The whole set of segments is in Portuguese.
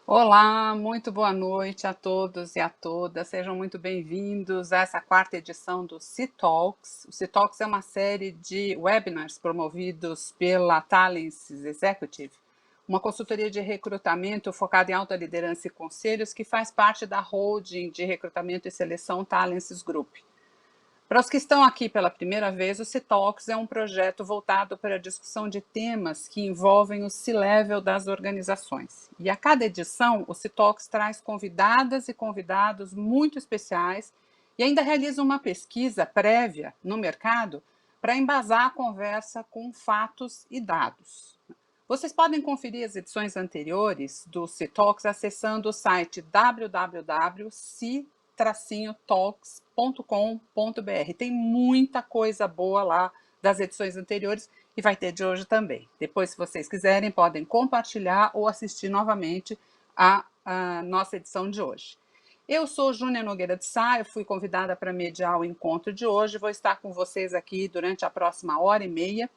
Olá, muito boa noite a todos e a todas. Sejam muito bem-vindos a essa quarta edição do C-Talks. O C-Talks é uma série de webinars promovidos pela Talents Executive, uma consultoria de recrutamento focada em alta liderança e conselhos que faz parte da holding de recrutamento e seleção Talents Group. Para os que estão aqui pela primeira vez, o C-Talks é um projeto voltado para a discussão de temas que envolvem o C-Level das organizações. E a cada edição, o C-Talks traz convidadas e convidados muito especiais e ainda realiza uma pesquisa prévia no mercado para embasar a conversa com fatos e dados. Vocês podem conferir as edições anteriores do C-Talks acessando o site www.c-talks.com.br. Tem muita coisa boa lá das edições anteriores e vai ter de hoje também. Depois, se vocês quiserem, podem compartilhar ou assistir novamente a nossa edição de hoje. Eu sou Júnia Nogueira de Sá, eu fui convidada para mediar o encontro de hoje, vou estar com vocês aqui durante a próxima hora e meia,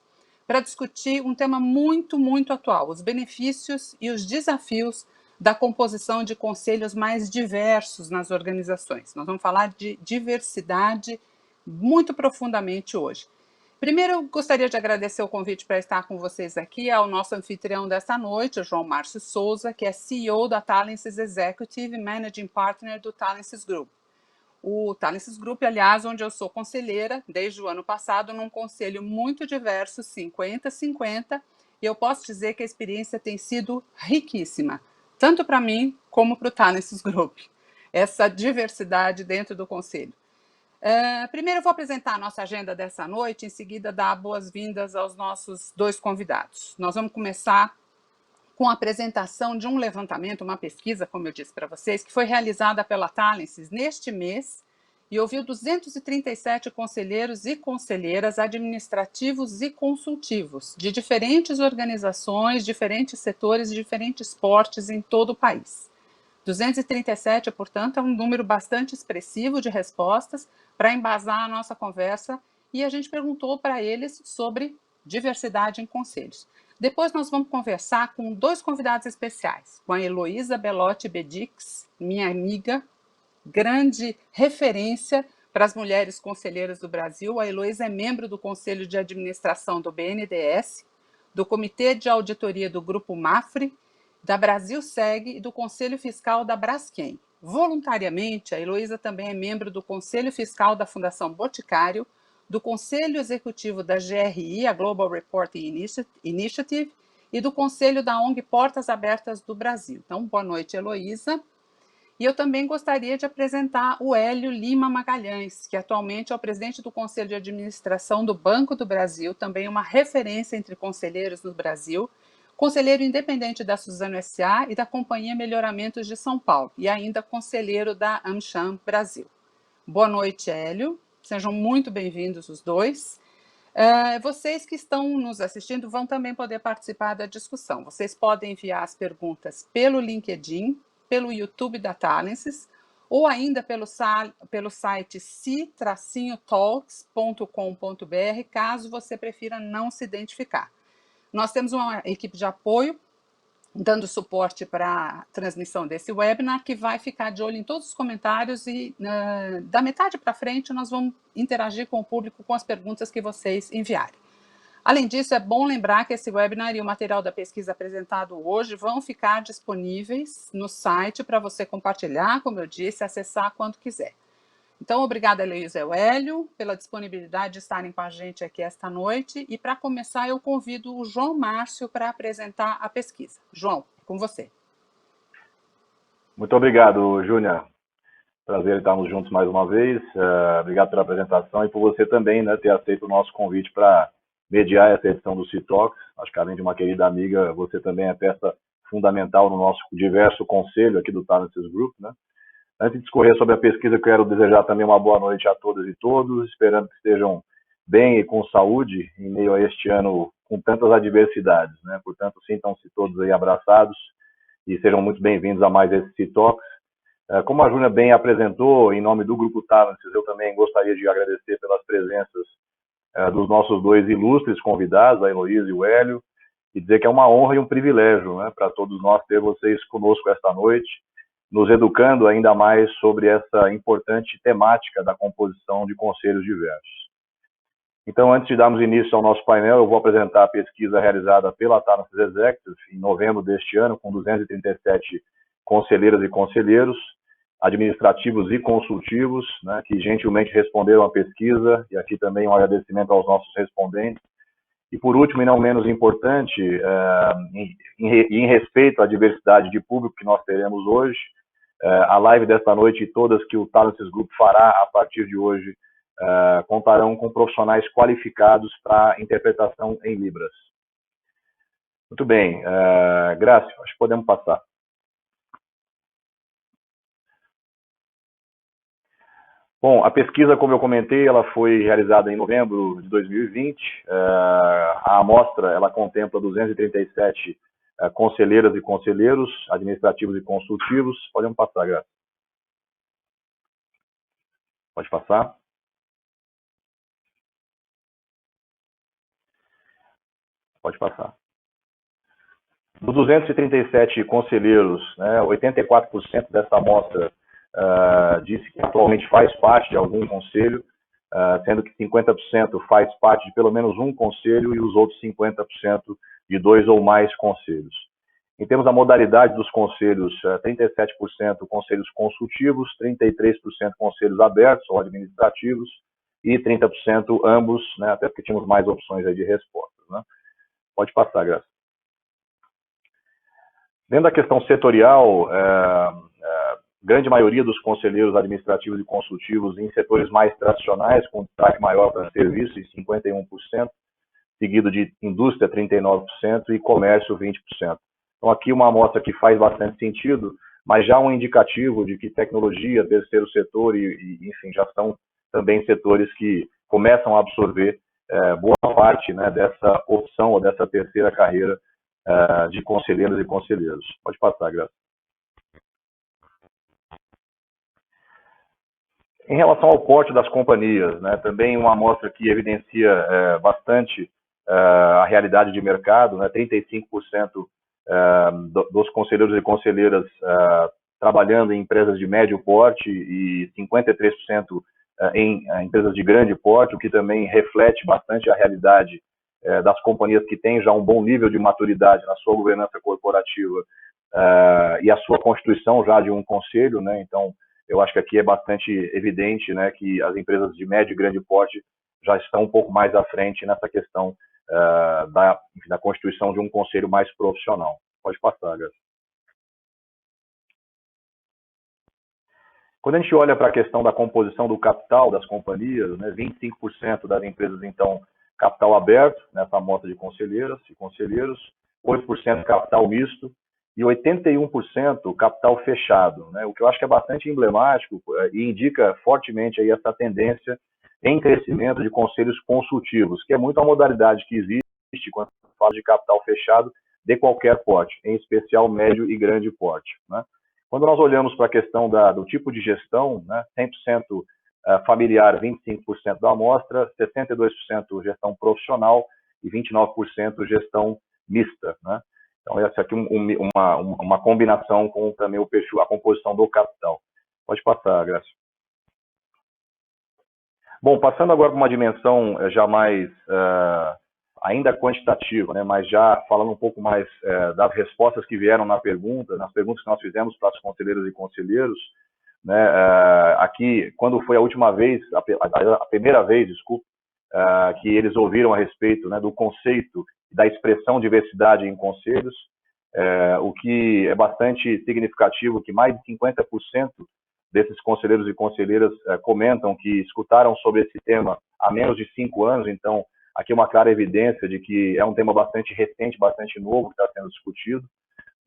para discutir um tema muito atual, os benefícios e os desafios da composição de conselhos mais diversos nas organizações. Nós vamos falar de diversidade muito profundamente hoje. Primeiro, eu gostaria de agradecer o convite para estar com vocês aqui ao nosso anfitrião desta noite, o João Márcio Souza, que é CEO da Talents Executive e Managing Partner do Talents Group. O Talents Group, aliás, onde eu sou conselheira desde o ano passado, num conselho muito diverso, 50-50, e eu posso dizer que a experiência tem sido riquíssima, tanto para mim como para o Talents Group, essa diversidade dentro do conselho. Primeiro eu vou apresentar a nossa agenda dessa noite, em seguida dar boas-vindas aos nossos dois convidados. Nós vamos começar com a apresentação de um levantamento, uma pesquisa, como eu disse para vocês, que foi realizada pela Talents neste mês e ouviu 237 conselheiros e conselheiras administrativos e consultivos de diferentes organizações, diferentes setores, diferentes portes em todo o país. 237, portanto, é um número bastante expressivo de respostas para embasar a nossa conversa e a gente perguntou para eles sobre diversidade em conselhos. Depois nós vamos conversar com dois convidados especiais, com a Heloísa Belotti Bedix, minha amiga, grande referência para as mulheres conselheiras do Brasil. A Heloísa é membro do Conselho de Administração do BNDES, do Comitê de Auditoria do Grupo Mafre, da Brasil Seg e do Conselho Fiscal da Braskem. Voluntariamente, a Heloísa também é membro do Conselho Fiscal da Fundação Boticário, do Conselho Executivo da GRI, a Global Reporting Initiative, e do Conselho da ONG Portas Abertas do Brasil. Então, boa noite, Heloísa. E eu também gostaria de apresentar o Hélio Lima Magalhães, que atualmente é o presidente do Conselho de Administração do Banco do Brasil, também uma referência entre conselheiros no Brasil, conselheiro independente da Suzano S.A. e da Companhia Melhoramentos de São Paulo, e ainda conselheiro da AmCham Brasil. Boa noite, Hélio. Sejam muito bem-vindos os dois. Vocês que estão nos assistindo vão também poder participar da discussão. Vocês podem enviar as perguntas pelo LinkedIn, pelo YouTube da Talents, ou ainda pelo site ci-talks.com.br, caso você prefira não se identificar. Nós temos uma equipe de apoio dando suporte para a transmissão desse webinar, que vai ficar de olho em todos os comentários e da metade para frente nós vamos interagir com o público com as perguntas que vocês enviarem. Além disso, é bom lembrar que esse webinar e o material da pesquisa apresentado hoje vão ficar disponíveis no site para você compartilhar, como eu disse, acessar quando quiser. Então, obrigada, Heloísa e o Hélio, pela disponibilidade de estarem com a gente aqui esta noite. E, para começar, eu convido o João Márcio para apresentar a pesquisa. João, é com você. Muito obrigado, Júnia. Prazer estarmos juntos mais uma vez. Obrigado pela apresentação e por você também, né, ter aceito o nosso convite para mediar essa edição do C-Talks. Acho que, além de uma querida amiga, você também é peça fundamental no nosso diverso conselho aqui do Talents Group, né? Antes de discorrer sobre a pesquisa, eu quero desejar também uma boa noite a todas e todos, esperando que estejam bem e com saúde em meio a este ano com tantas adversidades, né? Portanto, sintam-se todos aí abraçados e sejam muito bem-vindos a mais esse C-Talks. Como a Júnia bem apresentou, em nome do Grupo Talents, eu também gostaria de agradecer pelas presenças dos nossos dois ilustres convidados, a Heloísa e o Hélio. e dizer que é uma honra e um privilégio, né, para todos nós ter vocês conosco esta noite, nos educando ainda mais sobre essa importante temática da composição de conselhos diversos. Então, antes de darmos início ao nosso painel, eu vou apresentar a pesquisa realizada pela Thales Executive em novembro deste ano, com 237 conselheiras e conselheiros, administrativos e consultivos, né, que gentilmente responderam à pesquisa, e aqui também um agradecimento aos nossos respondentes. E por último, e não menos importante, em respeito à diversidade de público que nós teremos hoje, a live desta noite e todas que o Talences Group fará a partir de hoje contarão com profissionais qualificados para interpretação em Libras. Muito bem, Graça, acho que podemos passar. Bom, a pesquisa, como eu comentei, ela foi realizada em novembro de 2020. A amostra, ela contempla 237 conselheiras e conselheiros, administrativos e consultivos. Podemos passar, Graça. Pode passar. Pode passar. Dos 237 conselheiros, né, 84% dessa amostra disse que atualmente faz parte de algum conselho, sendo que 50% faz parte de pelo menos um conselho e os outros 50% de 2 ou mais conselhos. Em termos da modalidade dos conselhos, 37% conselhos consultivos, 33% conselhos abertos ou administrativos e 30% ambos, né, até porque tínhamos mais opções aí de respostas. Né? Pode passar, Graça. Dentro da questão setorial, grande maioria dos conselheiros administrativos e consultivos em setores mais tradicionais, com destaque maior para serviços, 51%, seguido de indústria, 39%, e comércio, 20%. Então, aqui uma amostra que faz bastante sentido, mas já um indicativo de que tecnologia, terceiro setor enfim, já são também setores que começam a absorver boa parte, né, dessa opção ou dessa terceira carreira de conselheiros e conselheiros. Pode passar, Graça. Em relação ao porte das companhias, né, também uma amostra que evidencia bastante a realidade de mercado, né, 35% dos conselheiros e conselheiras trabalhando em empresas de médio porte e 53% em empresas de grande porte, o que também reflete bastante a realidade das companhias que têm já um bom nível de maturidade na sua governança corporativa e a sua constituição já de um conselho, né, então eu acho que aqui é bastante evidente, né, que as empresas de médio e grande porte já estão um pouco mais à frente nessa questão da constituição de um conselho mais profissional. Pode passar, Graça. Quando a gente olha para a questão da composição do capital das companhias, né, 25% das empresas, então, capital aberto, nessa amostra de conselheiras e conselheiros, 8% capital misto, e 81% capital fechado, né? O que eu acho que é bastante emblemático e indica fortemente aí essa tendência em crescimento de conselhos consultivos, que é muito a modalidade que existe quando se fala de capital fechado de qualquer porte, em especial médio e grande porte. Né? Quando nós olhamos para a questão do tipo de gestão, né, 100% familiar, 25% da amostra, 62% gestão profissional e 29% gestão mista, né? Então, essa aqui uma combinação com também o perfil, a composição do capital. Pode passar, Graça. Bom, passando agora para uma dimensão já mais, ainda quantitativa, né, mas já falando um pouco mais das respostas que vieram nas perguntas que nós fizemos para os conselheiros e conselheiros, né, aqui, quando foi a última vez, a primeira vez, desculpe, que eles ouviram a respeito, né, do conceito da expressão diversidade em conselhos, o que é bastante significativo, que mais de 50% desses conselheiros e conselheiras comentam que escutaram sobre esse tema há menos de 5 anos, então aqui é uma clara evidência de que é um tema bastante recente, bastante novo, que está sendo discutido,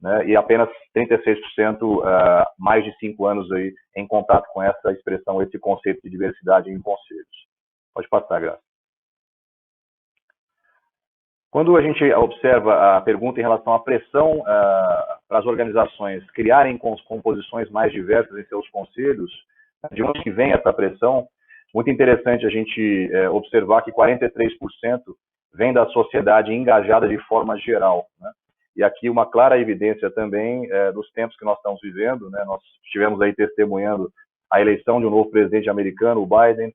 né, e apenas 36% mais de 5 anos aí em contato com essa expressão, esse conceito de diversidade em conselhos. Pode passar, Graça. Quando a gente observa a pergunta em relação à pressão para as organizações criarem composições mais diversas em seus conselhos, de onde vem essa pressão, muito interessante a gente observar que 43% vem da sociedade engajada de forma geral, né? E aqui uma clara evidência também dos tempos que nós estamos vivendo, né? Nós estivemos aí testemunhando a eleição de um novo presidente americano, o Biden,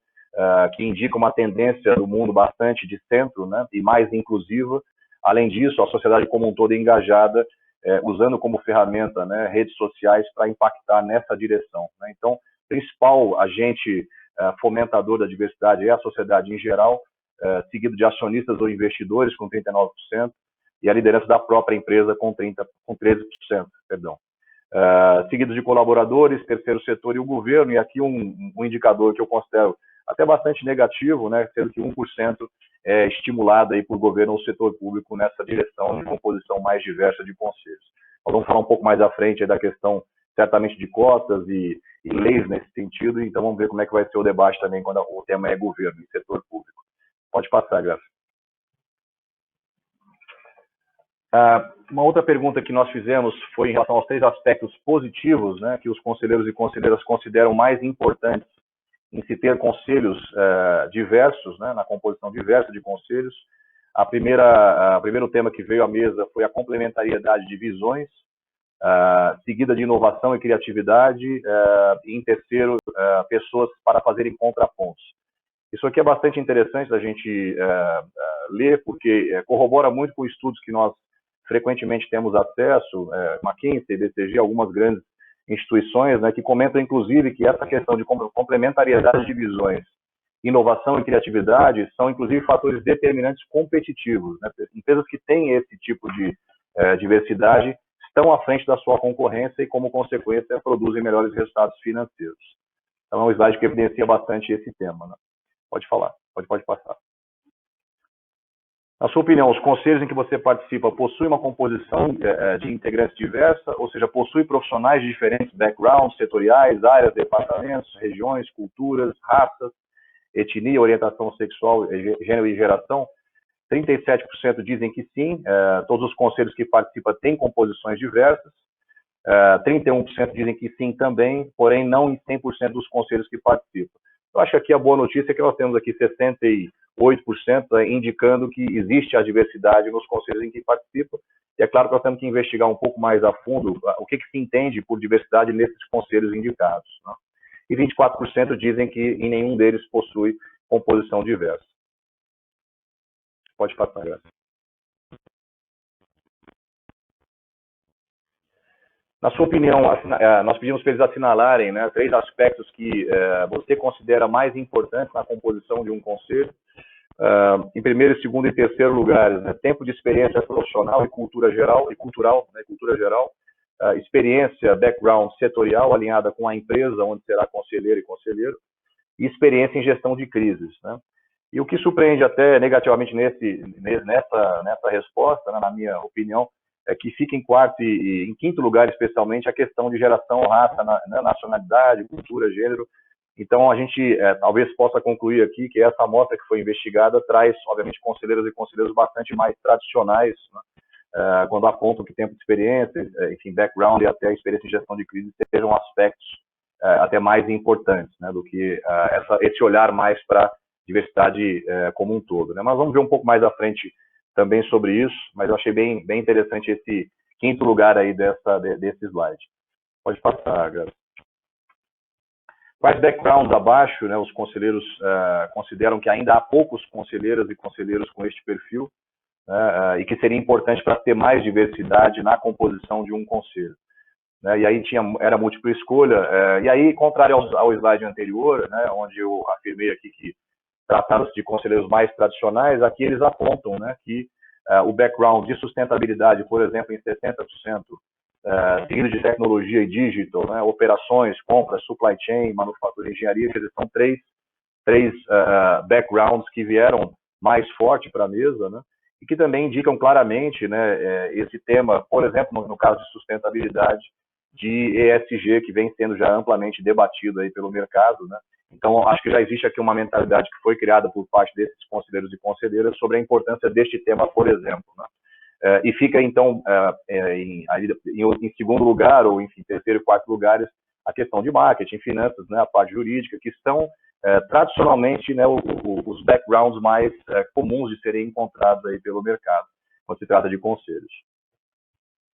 que indica uma tendência do mundo bastante de centro, né? E mais inclusiva. Além disso, a sociedade como um todo engajada, usando como ferramenta, né, redes sociais para impactar nessa direção, né? Então, o principal agente fomentador da diversidade é a sociedade em geral, seguido de acionistas ou investidores com 39%, e a liderança da própria empresa com 13%, perdão. Seguidos de colaboradores, terceiro setor e o governo, e aqui um indicador que eu considero até bastante negativo, né, sendo que 1% é estimulado aí por governo ou setor público nessa direção de composição mais diversa de conselhos. Nós vamos falar um pouco mais à frente aí da questão, certamente, de cotas e leis nesse sentido, então vamos ver como é que vai ser o debate também quando o tema é governo e setor público. Pode passar, Graça. Uma outra pergunta que nós fizemos foi em relação aos 3 aspectos positivos, né, que os conselheiros e conselheiras consideram mais importantes em se ter conselhos diversos, né, na composição diversa de conselhos. O primeiro tema que veio à mesa foi a complementariedade de visões, seguida de inovação e criatividade, e em terceiro, pessoas para fazerem contrapontos. Isso aqui é bastante interessante da gente ler, porque corrobora muito com estudos que nós frequentemente temos acesso, McKinsey, BCG, algumas grandes instituições, né, que comentam, inclusive, que essa questão de complementariedade de visões, inovação e criatividade são, inclusive, fatores determinantes competitivos, né? Empresas que têm esse tipo de diversidade estão à frente da sua concorrência e, como consequência, produzem melhores resultados financeiros. Então, é um slide que evidencia bastante esse tema, né? Pode falar, pode passar. Na sua opinião, os conselhos em que você participa possuem uma composição de integrantes diversa, ou seja, possuem profissionais de diferentes backgrounds setoriais, áreas, departamentos, regiões, culturas, raças, etnia, orientação sexual, gênero e geração? 37% dizem que sim, todos os conselhos que participam têm composições diversas. 31% dizem que sim também, porém não em 100% dos conselhos que participam. Eu acho que aqui a boa notícia é que nós temos aqui 68% indicando que existe a diversidade nos conselhos em que participam, e é claro que nós temos que investigar um pouco mais a fundo o que se entende por diversidade nesses conselhos indicados, né? E 24% dizem que em nenhum deles possui composição diversa. Pode passar, Graça. Na sua opinião, nós pedimos para eles assinalarem, né, 3 aspectos que você considera mais importantes na composição de um conselho. Em primeiro, segundo e terceiro lugares, né, tempo de experiência profissional e cultura geral, né, cultura geral, experiência, background setorial alinhada com a empresa onde será conselheiro e conselheiro, e experiência em gestão de crises, né? E o que surpreende até negativamente nessa resposta, né, na minha opinião, é que fica em quarto e em quinto lugar, especialmente, a questão de geração, raça, nacionalidade, cultura, gênero. Então, a gente talvez possa concluir aqui que essa amostra que foi investigada traz, obviamente, conselheiros e conselheiros bastante mais tradicionais, né, quando apontam que tempo de experiência, enfim, background e até experiência em gestão de crise sejam aspectos até mais importantes, né, do que esse olhar mais para diversidade como um todo, né? Mas vamos ver um pouco mais à frente também sobre isso, mas eu achei bem interessante esse quinto lugar aí desse slide. Pode passar, Graça. Quais backgrounds abaixo, né, os conselheiros consideram que ainda há poucos conselheiras e conselheiros com este perfil, né, e que seria importante para ter mais diversidade na composição de um conselho, né? E aí era múltipla escolha, e aí, contrário ao slide anterior, né, onde eu afirmei aqui que tratados de conselheiros mais tradicionais, aqui eles apontam, né, que o background de sustentabilidade, por exemplo, em 60%, seguido de tecnologia e digital, né, operações, compras, supply chain, manufatura e engenharia, que são três backgrounds que vieram mais forte para a mesa, né, e que também indicam claramente, né, esse tema, por exemplo, no caso de sustentabilidade, de ESG, que vem sendo já amplamente debatido aí pelo mercado, né. Então, acho que já existe aqui uma mentalidade que foi criada por parte desses conselheiros e conselheiras sobre a importância deste tema, por exemplo, né? E fica, então, em segundo lugar, ou, enfim, terceiro e quarto lugares, a questão de marketing, finanças, né, a parte jurídica, que são tradicionalmente, né, os backgrounds mais comuns de serem encontrados aí pelo mercado, quando se trata de conselhos.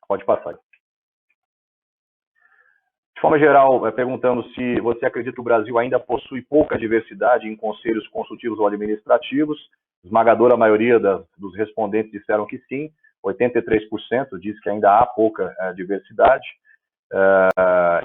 Pode passar. De forma geral, perguntando se você acredita que o Brasil ainda possui pouca diversidade em conselhos consultivos ou administrativos. Esmagadora maioria dos respondentes disseram que sim, 83% diz que ainda há pouca diversidade.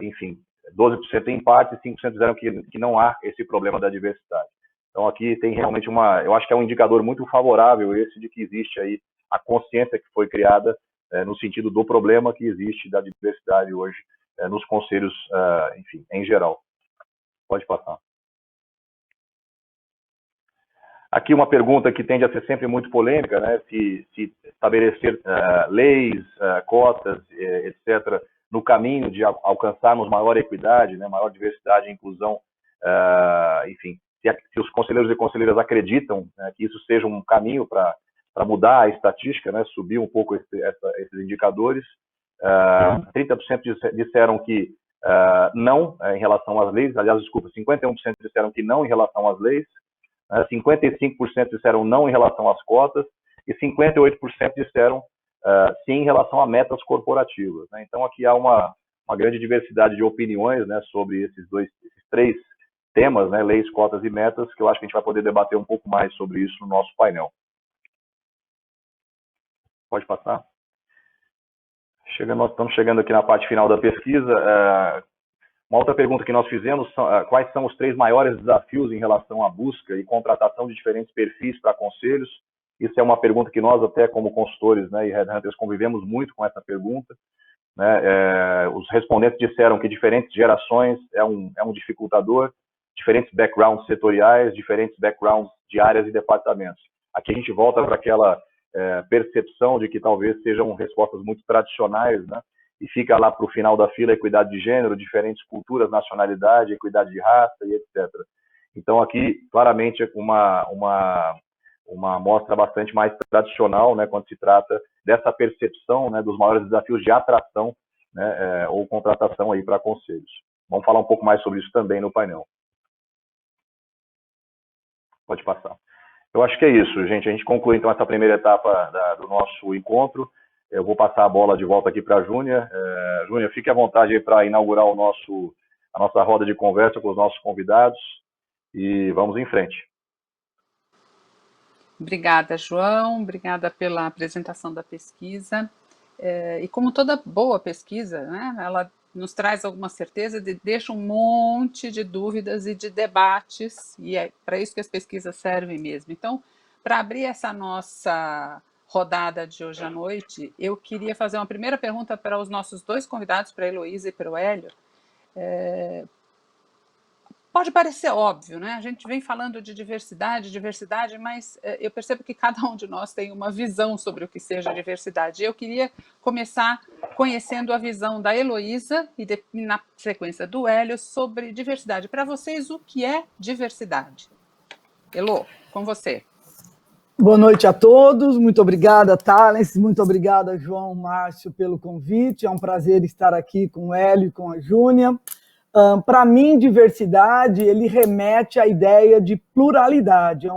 Enfim, 12% em parte e 5% disseram que não há esse problema da diversidade. Então aqui tem realmente eu acho que é um indicador muito favorável esse de que existe aí a consciência que foi criada no sentido do problema que existe da diversidade hoje nos conselhos, enfim, em geral. Pode passar. Aqui uma pergunta que tende a ser sempre muito polêmica, né? Se estabelecer leis, cotas, etc., no caminho de alcançarmos maior equidade, né? Maior diversidade e inclusão, enfim, se os conselheiros e conselheiras acreditam, né, que isso seja um caminho para mudar a estatística, né? Subir um pouco esses indicadores. 30% disseram que não em relação às leis, aliás, desculpa, 51% disseram que não em relação às leis, 55% disseram não em relação às cotas e 58% disseram sim em relação a metas corporativas, né? Então aqui há uma grande diversidade de opiniões, né, sobre esses três temas, né, leis, cotas e metas, que eu acho que a gente vai poder debater um pouco mais sobre isso no nosso painel. Pode passar. Nós estamos chegando aqui na parte final da pesquisa. Uma outra pergunta que nós fizemos, quais são os 3 maiores desafios em relação à busca e contratação de diferentes perfis para conselhos? Isso é uma pergunta que nós, até como consultores, né, e headhunters, convivemos muito com essa pergunta, né? Os respondentes disseram que diferentes gerações é um dificultador, diferentes backgrounds setoriais, diferentes backgrounds de áreas e departamentos. Aqui a gente volta para aquela percepção de que talvez sejam respostas muito tradicionais, né? E fica lá para o final da fila equidade de gênero, diferentes culturas, nacionalidade, equidade de raça e etc. Então aqui, claramente, uma amostra bastante mais tradicional, né, quando se trata dessa percepção, né, dos maiores desafios de atração, né, ou contratação aí para conselhos. Vamos falar um pouco mais sobre isso também no painel. Pode passar. Eu acho que é isso, gente. A gente conclui, então, essa primeira etapa do nosso encontro. Eu vou passar a bola de volta aqui para a Júnia. Júnia, fique à vontade aí para inaugurar a nossa roda de conversa com os nossos convidados e vamos em frente. Obrigada, João. Obrigada pela apresentação da pesquisa. E como toda boa pesquisa, né, ela nos traz alguma certeza, deixa um monte de dúvidas e de debates, e é para isso que as pesquisas servem mesmo. Então, para abrir essa nossa rodada de hoje à noite, eu queria fazer uma primeira pergunta para os nossos 2 convidados, para a Heloísa e para o Hélio. Pode parecer óbvio, né? A gente vem falando de diversidade, mas eu percebo que cada um de nós tem uma visão sobre o que seja diversidade. Eu queria começar conhecendo a visão da Heloísa e na sequência do Hélio sobre diversidade. Para vocês, o que é diversidade? Elo, com você. Boa noite a todos, muito obrigada, Thales, muito obrigada, João Márcio, pelo convite. É um prazer estar aqui com o Hélio e com a Júnia. Para mim, diversidade, ele remete à ideia de pluralidade,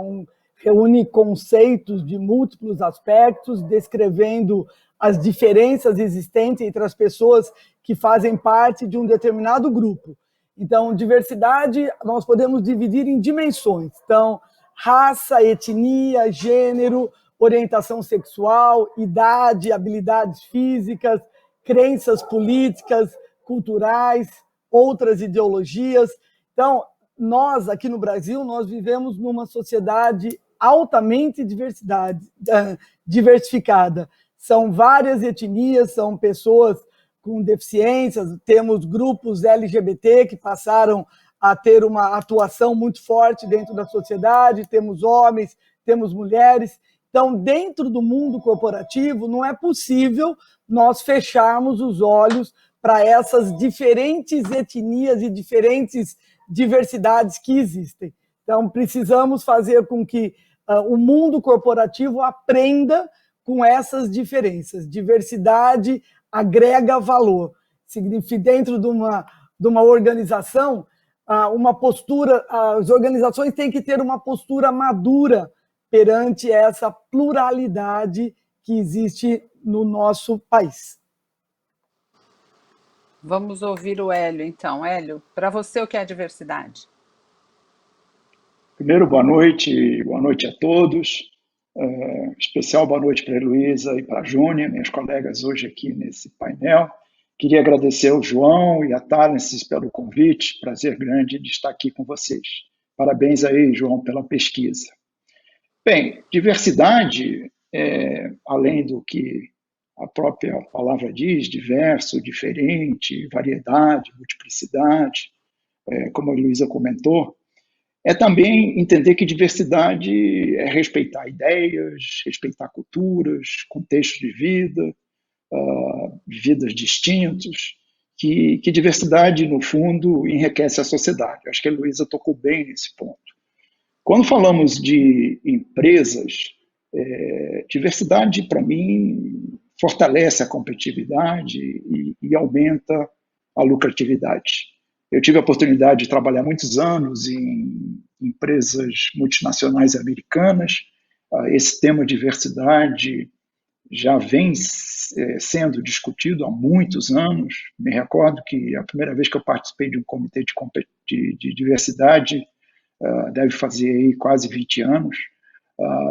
reúne conceitos de múltiplos aspectos, descrevendo as diferenças existentes entre as pessoas que fazem parte de um determinado grupo. Então, diversidade, nós podemos dividir em dimensões. Então, raça, etnia, gênero, orientação sexual, idade, habilidades físicas, crenças políticas, culturais, outras ideologias. Então, nós aqui no Brasil, nós vivemos numa sociedade altamente diversificada. São várias etnias, são pessoas com deficiências, temos grupos LGBT que passaram a ter uma atuação muito forte dentro da sociedade, temos homens, temos mulheres. Então, dentro do mundo corporativo, não é possível nós fecharmos os olhos para essas diferentes etnias e diferentes diversidades que existem. Então, precisamos fazer com que o mundo corporativo aprenda com essas diferenças. Diversidade agrega valor. Significa, dentro de uma organização, uma postura, as organizações têm que ter uma postura madura perante essa pluralidade que existe no nosso país. Vamos ouvir o Hélio, então. Hélio, para você o que é diversidade? Primeiro, boa noite a todos. Especial boa noite para a Heloísa e para a Júnia, minhas colegas hoje aqui nesse painel. Queria agradecer ao João e a Talences pelo convite, prazer grande de estar aqui com vocês. Parabéns aí, João, pela pesquisa. Bem, diversidade, além do que a própria palavra diz, diverso, diferente, variedade, multiplicidade, como a Heloísa comentou, é também entender que diversidade é respeitar ideias, respeitar culturas, contextos de vida, vidas distintos, que diversidade, no fundo, enriquece a sociedade. Acho que a Heloísa tocou bem nesse ponto. Quando falamos de empresas, diversidade, para mim, fortalece a competitividade e aumenta a lucratividade. Eu tive a oportunidade de trabalhar muitos anos em empresas multinacionais americanas. Esse tema diversidade já vem sendo discutido há muitos anos. Me recordo que a primeira vez que eu participei de um comitê de diversidade deve fazer aí quase 20 anos.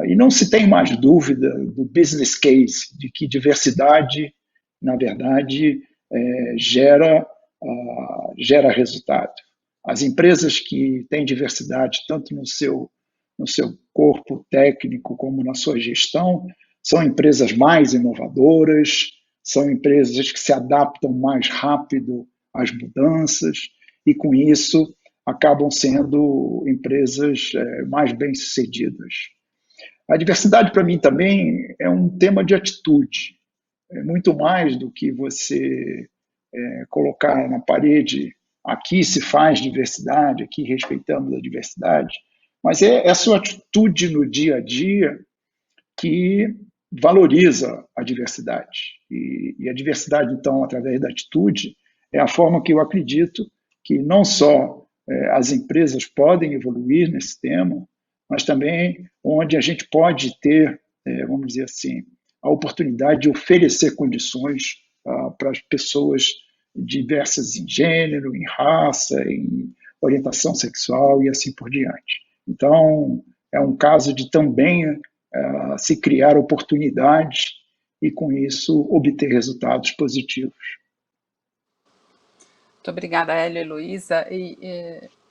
E não se tem mais dúvida do business case, de que diversidade, na verdade, gera resultado. As empresas que têm diversidade, tanto no seu corpo técnico como na sua gestão, são empresas mais inovadoras, são empresas que se adaptam mais rápido às mudanças e, com isso, acabam sendo empresas mais bem-sucedidas. A diversidade, para mim, também é um tema de atitude. É muito mais do que você colocar na parede, aqui se faz diversidade, aqui respeitamos a diversidade, mas é a sua atitude no dia a dia que valoriza a diversidade. E a diversidade, então, através da atitude, é a forma que eu acredito que não só as empresas podem evoluir nesse tema, mas também onde a gente pode ter, vamos dizer assim, a oportunidade de oferecer condições para as pessoas diversas em gênero, em raça, em orientação sexual e assim por diante. Então, é um caso de também se criar oportunidades e, com isso, obter resultados positivos. Muito obrigada, Hélio e Heloísa.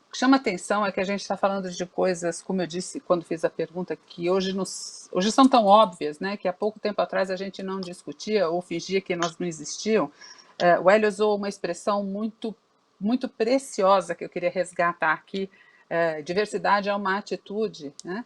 O que chama atenção é que a gente está falando de coisas, como eu disse quando fiz a pergunta, que hoje são tão óbvias, né, que há pouco tempo atrás a gente não discutia ou fingia que elas não existiam. O Hélio usou uma expressão muito, muito preciosa que eu queria resgatar aqui. Diversidade é uma atitude, né?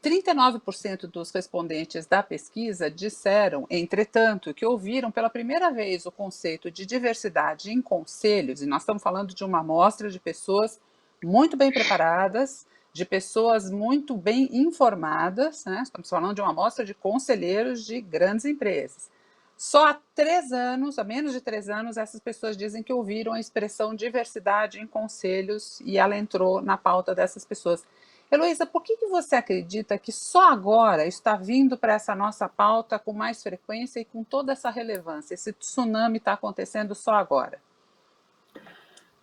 39% dos respondentes da pesquisa disseram, entretanto, que ouviram pela primeira vez o conceito de diversidade em conselhos, e nós estamos falando de uma amostra de pessoas muito bem preparadas, de pessoas muito bem informadas, né? Estamos falando de uma amostra de conselheiros de grandes empresas. Só há menos de 3 anos, essas pessoas dizem que ouviram a expressão diversidade em conselhos e ela entrou na pauta dessas pessoas. Heloísa, por que você acredita que só agora está vindo para essa nossa pauta com mais frequência e com toda essa relevância? Esse tsunami está acontecendo só agora?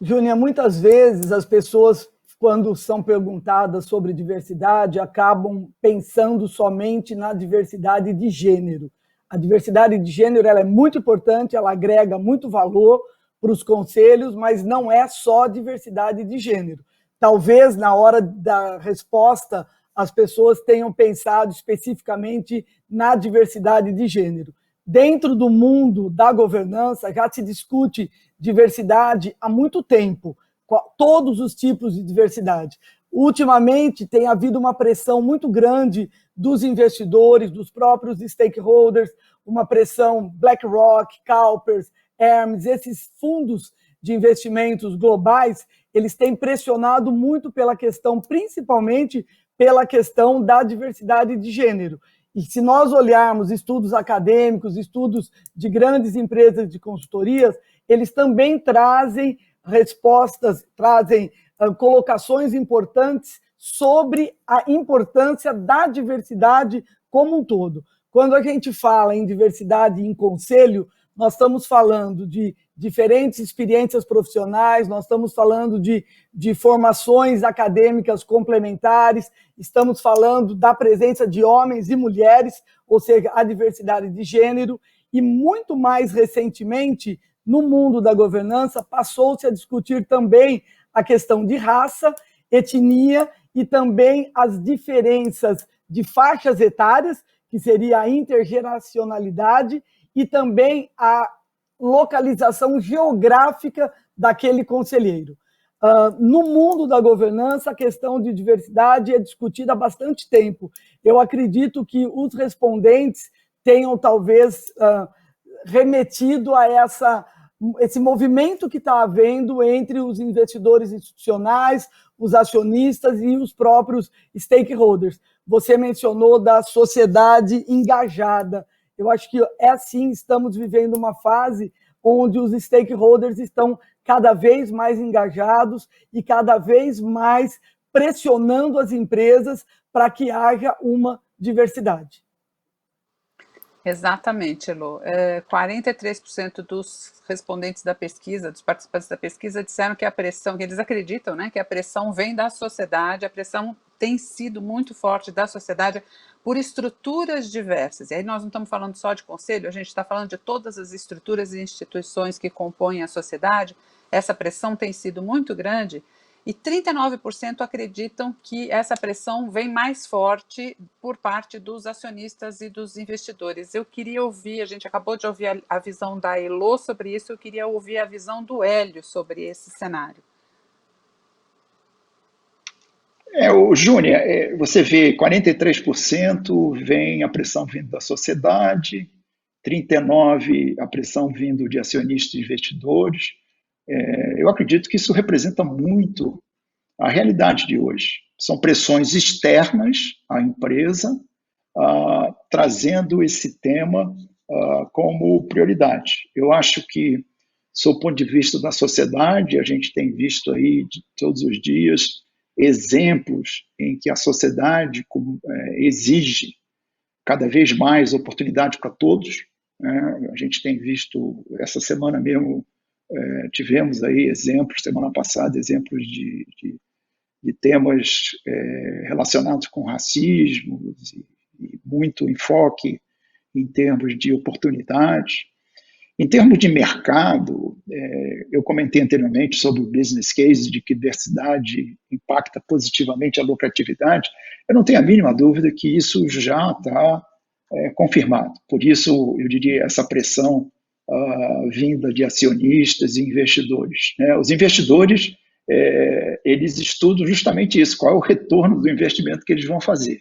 Júnia, muitas vezes as pessoas, quando são perguntadas sobre diversidade, acabam pensando somente na diversidade de gênero. A diversidade de gênero ela é muito importante, ela agrega muito valor para os conselhos, mas não é só diversidade de gênero. Talvez, na hora da resposta, as pessoas tenham pensado especificamente na diversidade de gênero. Dentro do mundo da governança, já se discute diversidade há muito tempo, todos os tipos de diversidade. Ultimamente, tem havido uma pressão muito grande dos investidores, dos próprios stakeholders, uma pressão BlackRock, CalPERS, Hermes, esses fundos de investimentos globais, eles têm pressionado muito pela questão, principalmente pela questão da diversidade de gênero. E se nós olharmos estudos acadêmicos, estudos de grandes empresas de consultorias, eles também trazem respostas, trazem colocações importantes sobre a importância da diversidade como um todo. Quando a gente fala em diversidade em conselho, nós estamos falando de diferentes experiências profissionais, nós estamos falando de formações acadêmicas complementares, estamos falando da presença de homens e mulheres, ou seja, a diversidade de gênero, e muito mais recentemente, no mundo da governança, passou-se a discutir também a questão de raça, etnia e também as diferenças de faixas etárias, que seria a intergeracionalidade, e também a localização geográfica daquele conselheiro. No mundo da governança, a questão de diversidade é discutida há bastante tempo. Eu acredito que os respondentes tenham, talvez, remetido a esse movimento que está havendo entre os investidores institucionais, os acionistas e os próprios stakeholders. Você mencionou da sociedade engajada. Eu acho que é assim, estamos vivendo uma fase onde os stakeholders estão cada vez mais engajados e cada vez mais pressionando as empresas para que haja uma diversidade. Exatamente, Elô. 43% dos respondentes da pesquisa, dos participantes da pesquisa, disseram que a pressão, que eles acreditam, né, que a pressão vem da sociedade, a pressão tem sido muito forte da sociedade por estruturas diversas. E aí nós não estamos falando só de conselho, a gente está falando de todas as estruturas e instituições que compõem a sociedade. Essa pressão tem sido muito grande. E 39% acreditam que essa pressão vem mais forte por parte dos acionistas e dos investidores. Eu queria ouvir, a gente acabou de ouvir a visão da Elô sobre isso, eu queria ouvir a visão do Hélio sobre esse cenário. Júnia, você vê 43% vem a pressão vindo da sociedade, 39% a pressão vindo de acionistas e investidores. Eu acredito que isso representa muito a realidade de hoje. São pressões externas à empresa, trazendo esse tema como prioridade. Eu acho que, sob o ponto de vista da sociedade, a gente tem visto aí todos os dias exemplos em que a sociedade exige cada vez mais oportunidade para todos. A gente tem visto, essa semana mesmo, tivemos aí exemplos, semana passada, exemplos de temas relacionados com racismo e muito enfoque em termos de oportunidade. Em termos de mercado, eu comentei anteriormente sobre o business case de que diversidade impacta positivamente a lucratividade. Eu não tenho a mínima dúvida que isso já está confirmado. Por isso, eu diria, essa pressão vinda de acionistas e investidores. Os investidores, eles estudam justamente isso, qual é o retorno do investimento que eles vão fazer.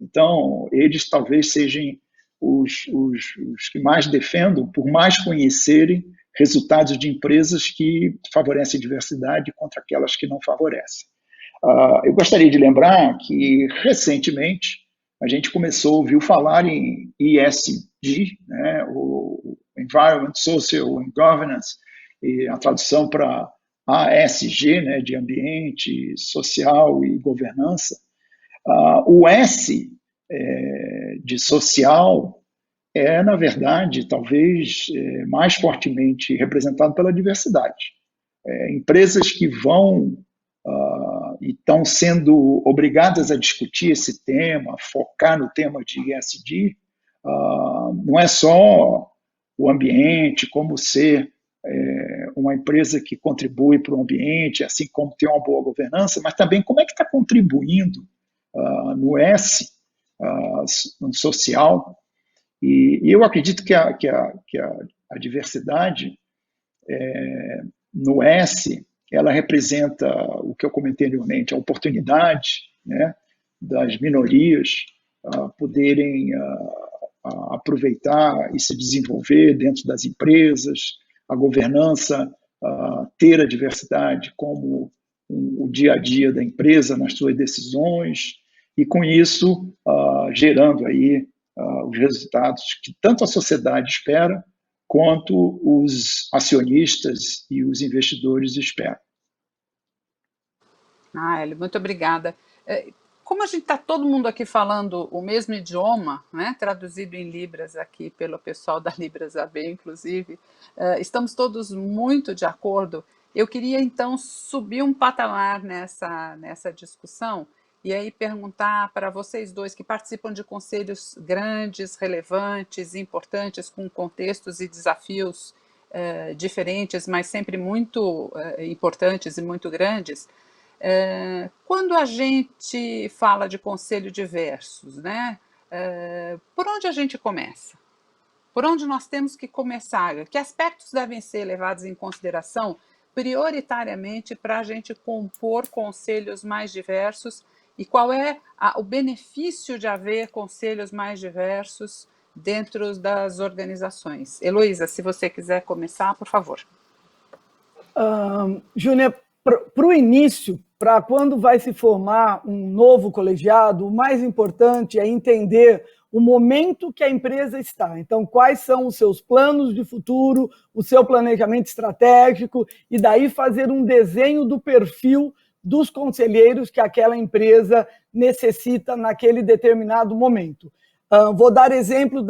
Então, eles talvez sejam os que mais defendam, por mais conhecerem resultados de empresas que favorecem diversidade contra aquelas que não favorecem. Eu gostaria de lembrar que, recentemente, a gente começou a ouvir falar em ESG, né, o Environment, Social and Governance, e a tradução para ASG, né, de ambiente, social e governança. O S de social na verdade, talvez mais fortemente representado pela diversidade. Empresas que vão e estão sendo obrigadas a discutir esse tema, focar no tema de ESG, não é só o ambiente, como ser uma empresa que contribui para o ambiente, assim como ter uma boa governança, mas também como é que está contribuindo no S, no social. E eu acredito que a diversidade no S, ela representa o que eu comentei anteriormente, a oportunidade, né, das minorias poderem aproveitar e se desenvolver dentro das empresas, a governança, ter a diversidade como o dia a dia da empresa nas suas decisões, e com isso gerando aí os resultados que tanto a sociedade espera, quanto os acionistas e os investidores esperam. Hélio, muito obrigada. Como a gente está todo mundo aqui falando o mesmo idioma, né, traduzido em Libras aqui pelo pessoal da Libras AB, inclusive, estamos todos muito de acordo. Eu queria, então, subir um patamar nessa discussão e aí perguntar para vocês dois que participam de conselhos grandes, relevantes, importantes, com contextos e desafios diferentes, mas sempre muito importantes e muito grandes. Quando a gente fala de conselho diversos, né, por onde a gente começa? Por onde nós temos que começar? Que aspectos devem ser levados em consideração prioritariamente para a gente compor conselhos mais diversos e qual é o benefício de haver conselhos mais diversos dentro das organizações? Heloísa, se você quiser começar, por favor. Júnior, para o início, para quando vai se formar um novo colegiado, o mais importante é entender o momento que a empresa está. Então, quais são os seus planos de futuro, o seu planejamento estratégico, e daí fazer um desenho do perfil dos conselheiros que aquela empresa necessita naquele determinado momento. Vou dar exemplo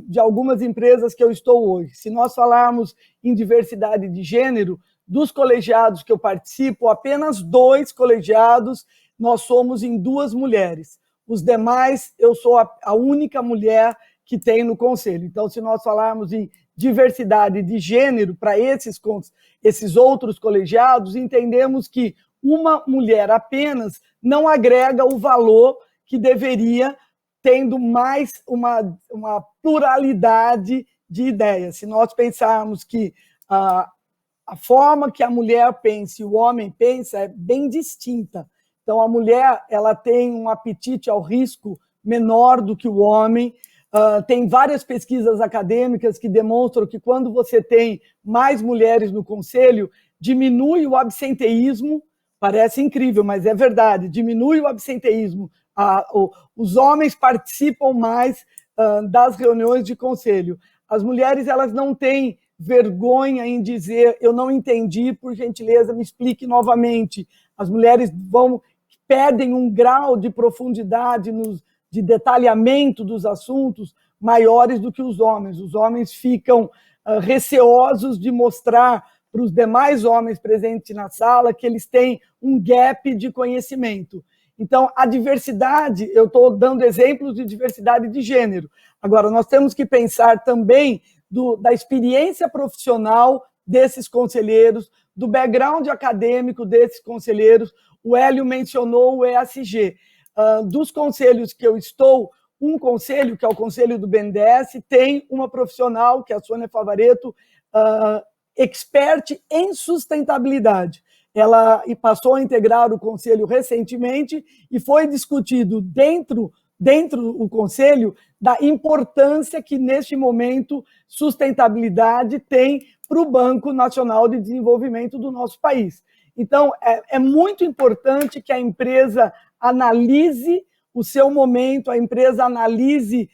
de algumas empresas que eu estou hoje. Se nós falarmos em diversidade de gênero, dos colegiados que eu participo, apenas 2 colegiados nós somos em 2 mulheres. Os demais, eu sou a única mulher que tem no conselho. Então, se nós falarmos em diversidade de gênero para esses outros colegiados, entendemos que uma mulher apenas não agrega o valor que deveria, tendo mais uma pluralidade de ideias. Se nós pensarmos que a forma que a mulher pensa e o homem pensa é bem distinta. Então, a mulher ela tem um apetite ao risco menor do que o homem. Tem várias pesquisas acadêmicas que demonstram que quando você tem mais mulheres no conselho, diminui o absenteísmo. Parece incrível, mas é verdade. Diminui o absenteísmo. Os homens participam mais das reuniões de conselho. As mulheres elas não têm vergonha em dizer, eu não entendi, por gentileza, me explique novamente. As mulheres pedem um grau de profundidade, de detalhamento dos assuntos maiores do que os homens. Os homens ficam receosos de mostrar para os demais homens presentes na sala que eles têm um gap de conhecimento. Então, a diversidade, eu estou dando exemplos de diversidade de gênero. Agora, nós temos que pensar também da experiência profissional desses conselheiros, do background acadêmico desses conselheiros. O Hélio mencionou o ESG. Dos conselhos que eu estou, um conselho, que é o conselho do BNDES, tem uma profissional, que é a Sônia Favaretto, expert em sustentabilidade. Ela passou a integrar o conselho recentemente e foi discutido dentro do conselho da importância que, neste momento, sustentabilidade tem para o Banco Nacional de Desenvolvimento do nosso país. Então, é muito importante que a empresa analise o seu momento, a empresa analise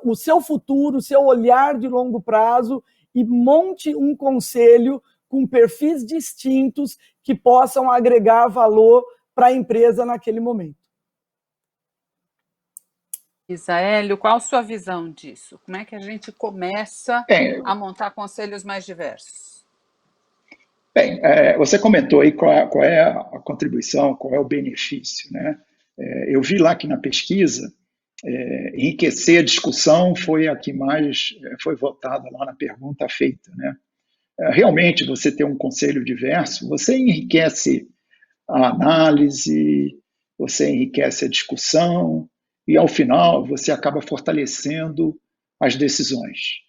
o seu futuro, o seu olhar de longo prazo e monte um conselho com perfis distintos que possam agregar valor para a empresa naquele momento. Hélio, qual a sua visão disso? Como é que a gente começa a montar conselhos mais diversos? Bem, você comentou aí qual é a contribuição, qual é o benefício, né? Eu vi lá que na pesquisa, enriquecer a discussão foi a que mais foi votada lá na pergunta feita, né? Realmente, você ter um conselho diverso, você enriquece a análise, você enriquece a discussão, e, ao final, você acaba fortalecendo as decisões.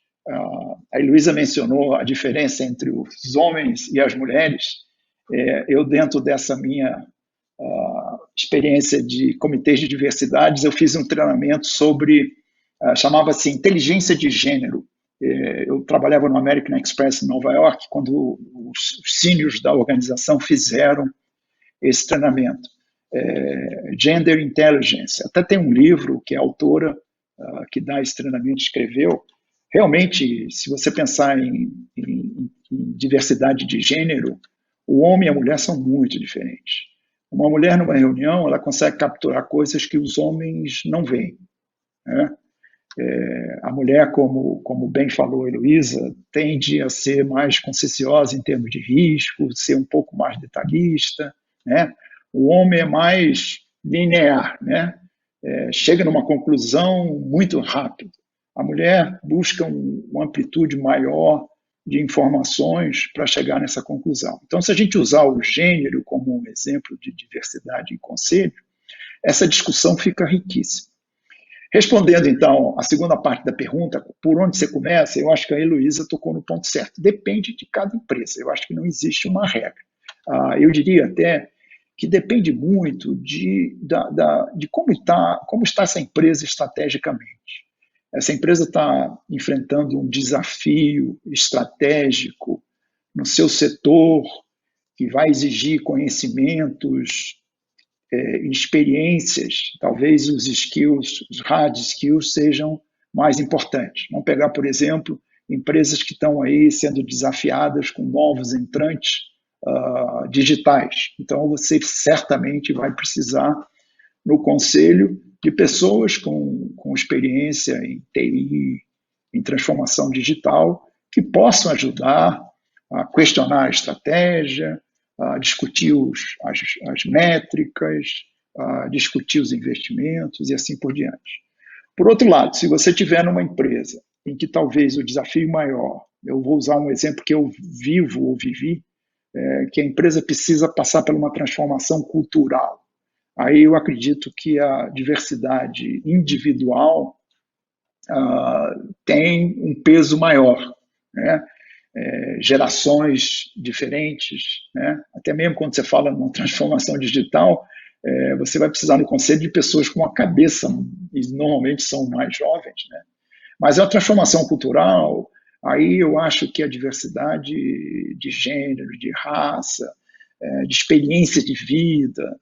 A Heloísa mencionou a diferença entre os homens e as mulheres. Eu, dentro dessa minha experiência de comitês de diversidades, eu fiz um treinamento sobre, chamava-se inteligência de gênero. Eu trabalhava no American Express em Nova York, quando os seniors da organização fizeram esse treinamento. Gender Intelligence. Até tem um livro que a autora que dá esse treinamento escreveu. Realmente, se você pensar em diversidade de gênero, o homem e a mulher são muito diferentes. Uma mulher numa reunião, ela consegue capturar coisas que os homens não veem, né? A mulher, como bem falou a Heloísa, tende a ser mais conscienciosa em termos de risco, ser um pouco mais detalhista, né? O homem é mais linear, né? Chega numa conclusão muito rápido. A mulher busca uma amplitude maior de informações para chegar nessa conclusão. Então, se a gente usar o gênero como um exemplo de diversidade em conselho, essa discussão fica riquíssima. Respondendo, então, a segunda parte da pergunta, por onde você começa, eu acho que a Heloísa tocou no ponto certo. Depende de cada empresa, eu acho que não existe uma regra. Eu diria até que depende muito de como está essa empresa estrategicamente. Essa empresa está enfrentando um desafio estratégico no seu setor que vai exigir conhecimentos, experiências, talvez os skills, os hard skills sejam mais importantes. Vamos pegar, por exemplo, empresas que estão aí sendo desafiadas com novos entrantes digitais. Então, você certamente vai precisar, no conselho, de pessoas com experiência em TI, em transformação digital, que possam ajudar a questionar a estratégia, a discutir as métricas, a discutir os investimentos e assim por diante. Por outro lado, se você estiver numa empresa em que talvez o desafio maior, eu vou usar um exemplo que eu vivo ou vivi, que a empresa precisa passar por uma transformação cultural. Aí eu acredito que a diversidade individual tem um peso maior, né? Gerações diferentes, né? Até mesmo quando você fala numa transformação digital, você vai precisar no conselho de pessoas com a cabeça, e normalmente são mais jovens, né? Mas é uma transformação cultural, aí eu acho que a diversidade de gênero, de raça, de experiência de vida,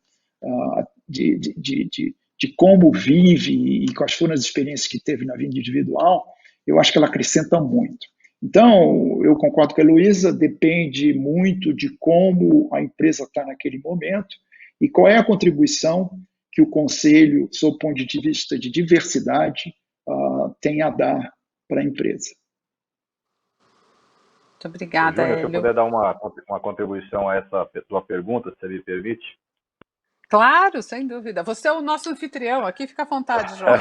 de como vive e quais foram as experiências que teve na vida individual, eu acho que ela acrescenta muito. Então, eu concordo com a Heloísa, depende muito de como a empresa está naquele momento e qual é a contribuição que o conselho, sob o ponto de vista de diversidade, tem a dar para a empresa. Muito obrigada, Júnior, Hélio. se eu puder dar uma contribuição a essa tua pergunta, se me permite. Claro, sem dúvida. Você é o nosso anfitrião aqui, fica à vontade, João.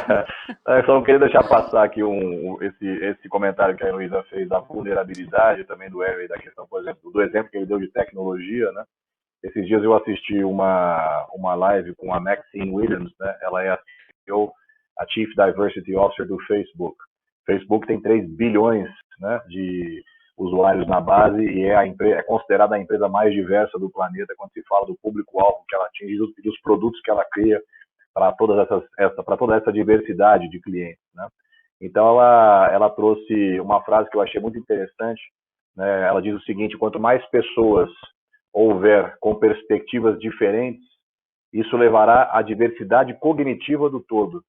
Eu só não queria deixar passar aqui esse comentário que a Heloísa fez da vulnerabilidade, também do Hélio, da questão, por exemplo, do exemplo que ele deu de tecnologia, né? Esses dias eu assisti uma live com a Maxine Williams, né? Ela é a CEO, a Chief Diversity Officer do Facebook. O Facebook tem 3 bilhões, né, de usuários na base e é considerada a empresa mais diversa do planeta quando se fala do público-alvo que ela atinge e dos produtos que ela cria para toda essa diversidade de clientes, né? Então ela trouxe uma frase que eu achei muito interessante, né? Ela diz o seguinte: quanto mais pessoas houver com perspectivas diferentes, isso levará à diversidade cognitiva do todo,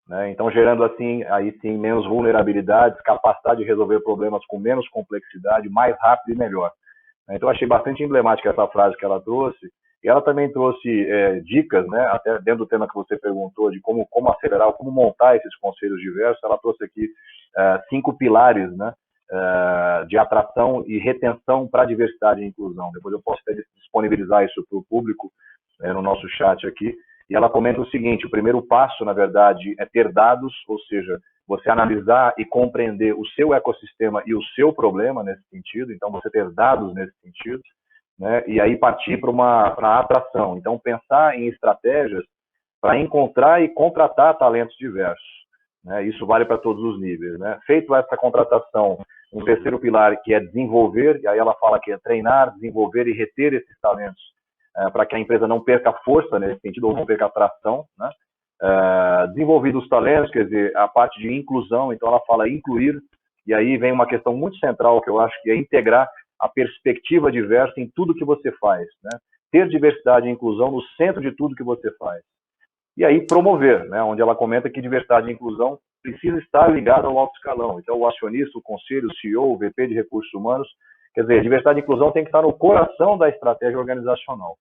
né? Então, gerando assim, aí sim, menos vulnerabilidades, capacidade de resolver problemas com menos complexidade, mais rápido e melhor. Então, achei bastante emblemática essa frase que ela trouxe. E ela também trouxe dicas, né, até dentro do tema que você perguntou, de como acelerar, como montar esses conselhos diversos. Ela trouxe aqui 5 pilares, né, de atração e retenção para a diversidade e inclusão. Depois eu posso até disponibilizar isso para o público no nosso chat aqui. E ela comenta o seguinte: o primeiro passo, na verdade, é ter dados, ou seja, você analisar e compreender o seu ecossistema e o seu problema nesse sentido. Então, você ter dados nesse sentido, né? E aí partir para a atração. Então, pensar em estratégias para encontrar e contratar talentos diversos, né? Isso vale para todos os níveis, né? Feito essa contratação, um terceiro pilar que é desenvolver, e aí ela fala que é treinar, desenvolver e reter esses talentos, para que a empresa não perca força nesse sentido, ou não perca atração, né? Desenvolvido os talentos, quer dizer, a parte de inclusão, então ela fala incluir, e aí vem uma questão muito central que eu acho que é integrar a perspectiva diversa em tudo que você faz, né? Ter diversidade e inclusão no centro de tudo que você faz. E aí promover, né? Onde ela comenta que diversidade e inclusão precisa estar ligada ao alto escalão. Então, o acionista, o conselho, o CEO, o VP de recursos humanos, quer dizer, diversidade e inclusão tem que estar no coração da estratégia organizacional.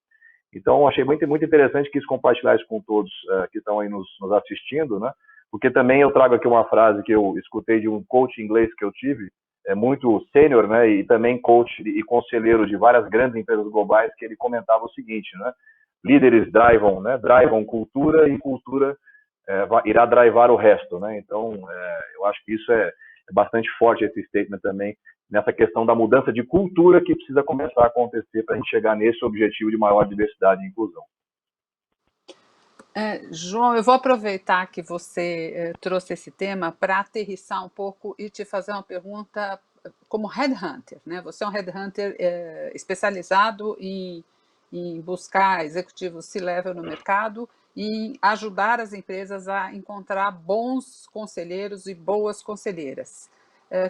Então, achei muito, muito interessante quis compartilhar isso com todos que estão aí nos assistindo, né? Porque também eu trago aqui uma frase que eu escutei de um coach inglês que eu tive, muito sênior, né? E também coach e conselheiro de várias grandes empresas globais, que ele comentava o seguinte, né? Líderes drivam cultura e cultura irá drivar o resto, né? Então, eu acho que isso é bastante forte, esse statement também, nessa questão da mudança de cultura que precisa começar a acontecer para a gente chegar nesse objetivo de maior diversidade e inclusão. João, eu vou aproveitar que você trouxe esse tema para aterrissar um pouco e te fazer uma pergunta como headhunter, né? Você é um headhunter especializado em buscar executivos C-level no mercado e ajudar as empresas a encontrar bons conselheiros e boas conselheiras.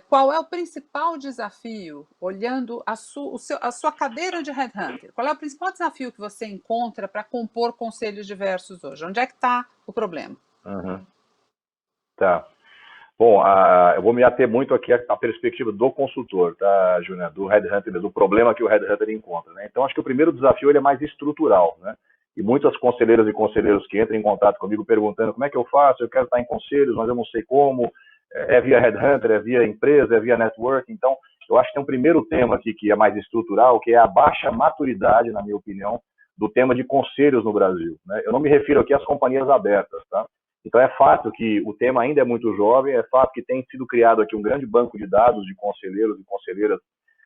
Qual é o principal desafio, olhando a sua cadeira de headhunter? Qual é o principal desafio que você encontra para compor conselhos diversos hoje? Onde é que está o problema? Tá. Bom, eu vou me ater muito aqui à perspectiva do consultor, tá, Júnior? Do headhunter, do problema que o headhunter encontra, né? Então, acho que o primeiro desafio ele é mais estrutural, né? E muitas conselheiras e conselheiros que entram em contato comigo perguntando como é que eu faço, eu quero estar em conselhos, mas eu não sei como, é via headhunter, é via empresa, é via network. Então, eu acho que tem um primeiro tema aqui que é mais estrutural, que é a baixa maturidade, na minha opinião, do tema de conselhos no Brasil, né? Eu não me refiro aqui às companhias abertas, tá? Então, é fato que o tema ainda é muito jovem, é fato que tem sido criado aqui um grande banco de dados de conselheiros e conselheiras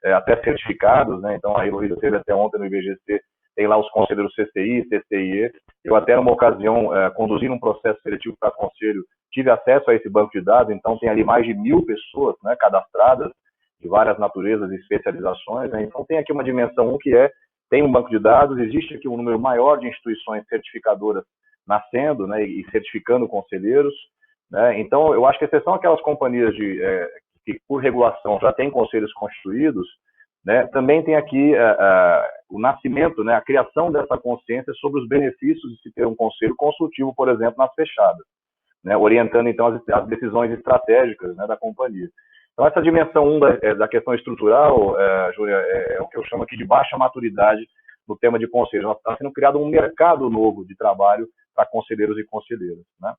até certificados, né? Então, a Heloísa teve até ontem no IBGC, tem lá os conselheiros CCI, CCIE. Eu até, numa ocasião, conduzindo um processo seletivo para conselho, tive acesso a esse banco de dados, então tem ali mais de 1.000 pessoas, né, cadastradas, de várias naturezas e especializações, né? Então, tem aqui uma dimensão que tem um banco de dados, existe aqui um número maior de instituições certificadoras nascendo, né, e certificando conselheiros, né? Então, eu acho que exceção aquelas companhias que, por regulação, já têm conselhos constituídos, né, também tem aqui o nascimento, né, a criação dessa consciência sobre os benefícios de se ter um conselho consultivo, por exemplo, nas fechadas, né, orientando, então, as decisões estratégicas, né, da companhia. Então, essa dimensão da questão estrutural, Júlia, é o que eu chamo aqui de baixa maturidade no tema de conselhos. Está sendo criado um mercado novo de trabalho para conselheiros e conselheiras, né?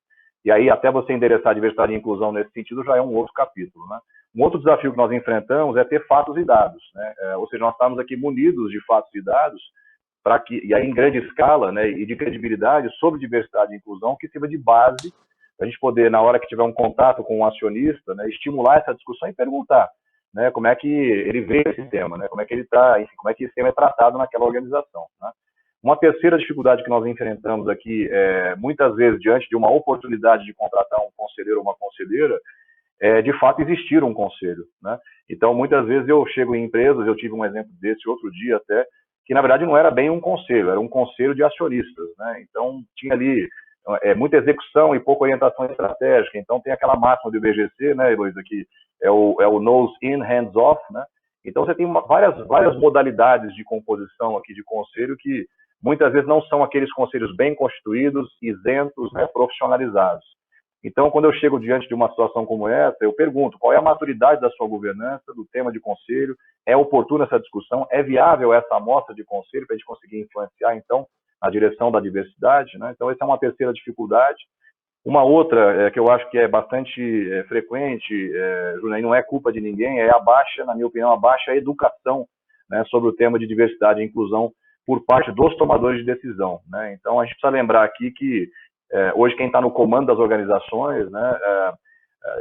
E aí, até você endereçar a diversidade e inclusão nesse sentido, já é um outro capítulo, né? Um outro desafio que nós enfrentamos é ter fatos e dados, né? Ou seja, nós estamos aqui munidos de fatos e dados, e aí em grande escala, né, e de credibilidade sobre diversidade e inclusão, que sirva de base para a gente poder, na hora que tiver um contato com um acionista, né, estimular essa discussão e perguntar, né, como é que ele vê esse tema, né, como é que ele está, enfim, como é que esse tema é tratado naquela organização, né? Uma terceira dificuldade que nós enfrentamos aqui, muitas vezes, diante de uma oportunidade de contratar um conselheiro ou uma conselheira, de fato existir um conselho, né? Então, muitas vezes eu chego em empresas, eu tive um exemplo desse outro dia até, que na verdade não era bem um conselho, era um conselho de acionistas, né? Então, tinha ali muita execução e pouca orientação estratégica. Então, tem aquela máxima do IBGC, né, Heloísa, que é o nose in, hands off, né? Então, você tem várias modalidades de composição aqui de conselho que muitas vezes não são aqueles conselhos bem constituídos, isentos, né, profissionalizados. Então, quando eu chego diante de uma situação como essa, eu pergunto qual é a maturidade da sua governança, do tema de conselho, é oportuna essa discussão, é viável essa amostra de conselho para a gente conseguir influenciar, então, na direção da diversidade, né? Então, essa é uma terceira dificuldade. Uma outra, que eu acho que é bastante frequente, Júnior, e não é culpa de ninguém, é na minha opinião, a baixa educação, né, sobre o tema de diversidade e inclusão por parte dos tomadores de decisão, né? Então, a gente precisa lembrar aqui que hoje quem está no comando das organizações, né,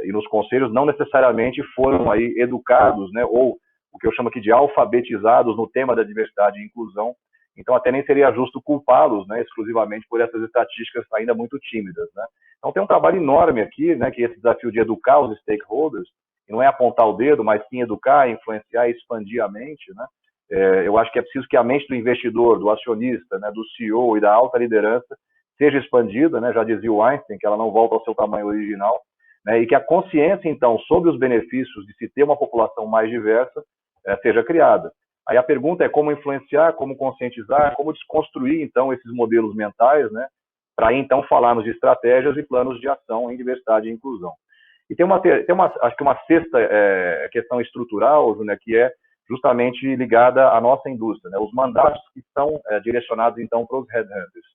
e nos conselhos não necessariamente foram aí educados, né, ou o que eu chamo aqui de alfabetizados no tema da diversidade e inclusão. Então, até nem seria justo culpá-los, né, exclusivamente por essas estatísticas ainda muito tímidas, né? Então, tem um trabalho enorme aqui, né, que é esse desafio de educar os stakeholders, e não é apontar o dedo, mas sim educar, influenciar e expandir a mente, né? Eu acho que é preciso que a mente do investidor, do acionista, né, do CEO e da alta liderança seja expandida, né? Já dizia o Einstein que ela não volta ao seu tamanho original, né? E que a consciência, então, sobre os benefícios de se ter uma população mais diversa seja criada. Aí a pergunta é como influenciar, como conscientizar, como desconstruir, então, esses modelos mentais, né, para aí, então, falarmos de estratégias e planos de ação em diversidade e inclusão. E tem acho que uma sexta questão estrutural, né, que é justamente ligada à nossa indústria, né? Os mandatos que são direcionados, então, para os headhunters.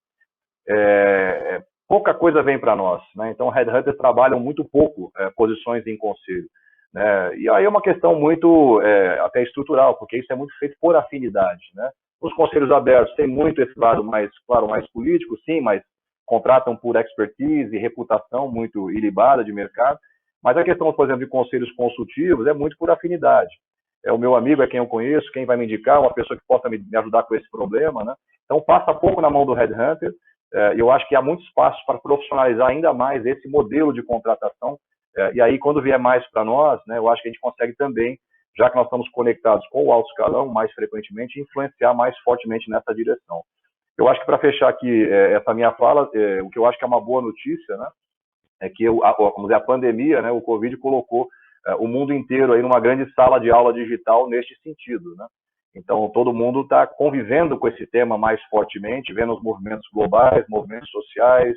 Pouca coisa vem para nós, né? Então, headhunters trabalham muito pouco posições em conselho, né? E aí é uma questão muito até estrutural, porque isso é muito feito por afinidade, né? Os conselhos abertos têm muito esse lado mais, claro, mais político, sim, mas contratam por expertise e reputação muito ilibada de mercado. Mas a questão, por exemplo, de conselhos consultivos é muito por afinidade. O meu amigo é quem eu conheço, quem vai me indicar, uma pessoa que possa me ajudar com esse problema, né? Então, passa pouco na mão do headhunter. Eu acho que há muito espaço para profissionalizar ainda mais esse modelo de contratação. E aí, quando vier mais para nós, né, eu acho que a gente consegue também, já que nós estamos conectados com o alto escalão mais frequentemente, influenciar mais fortemente nessa direção. Eu acho que, para fechar aqui essa minha fala, o que eu acho que é uma boa notícia, né, é que vamos dizer, a pandemia, né, o Covid, colocou o mundo inteiro aí numa grande sala de aula digital neste sentido, né? Então, todo mundo está convivendo com esse tema mais fortemente, vendo os movimentos globais, movimentos sociais,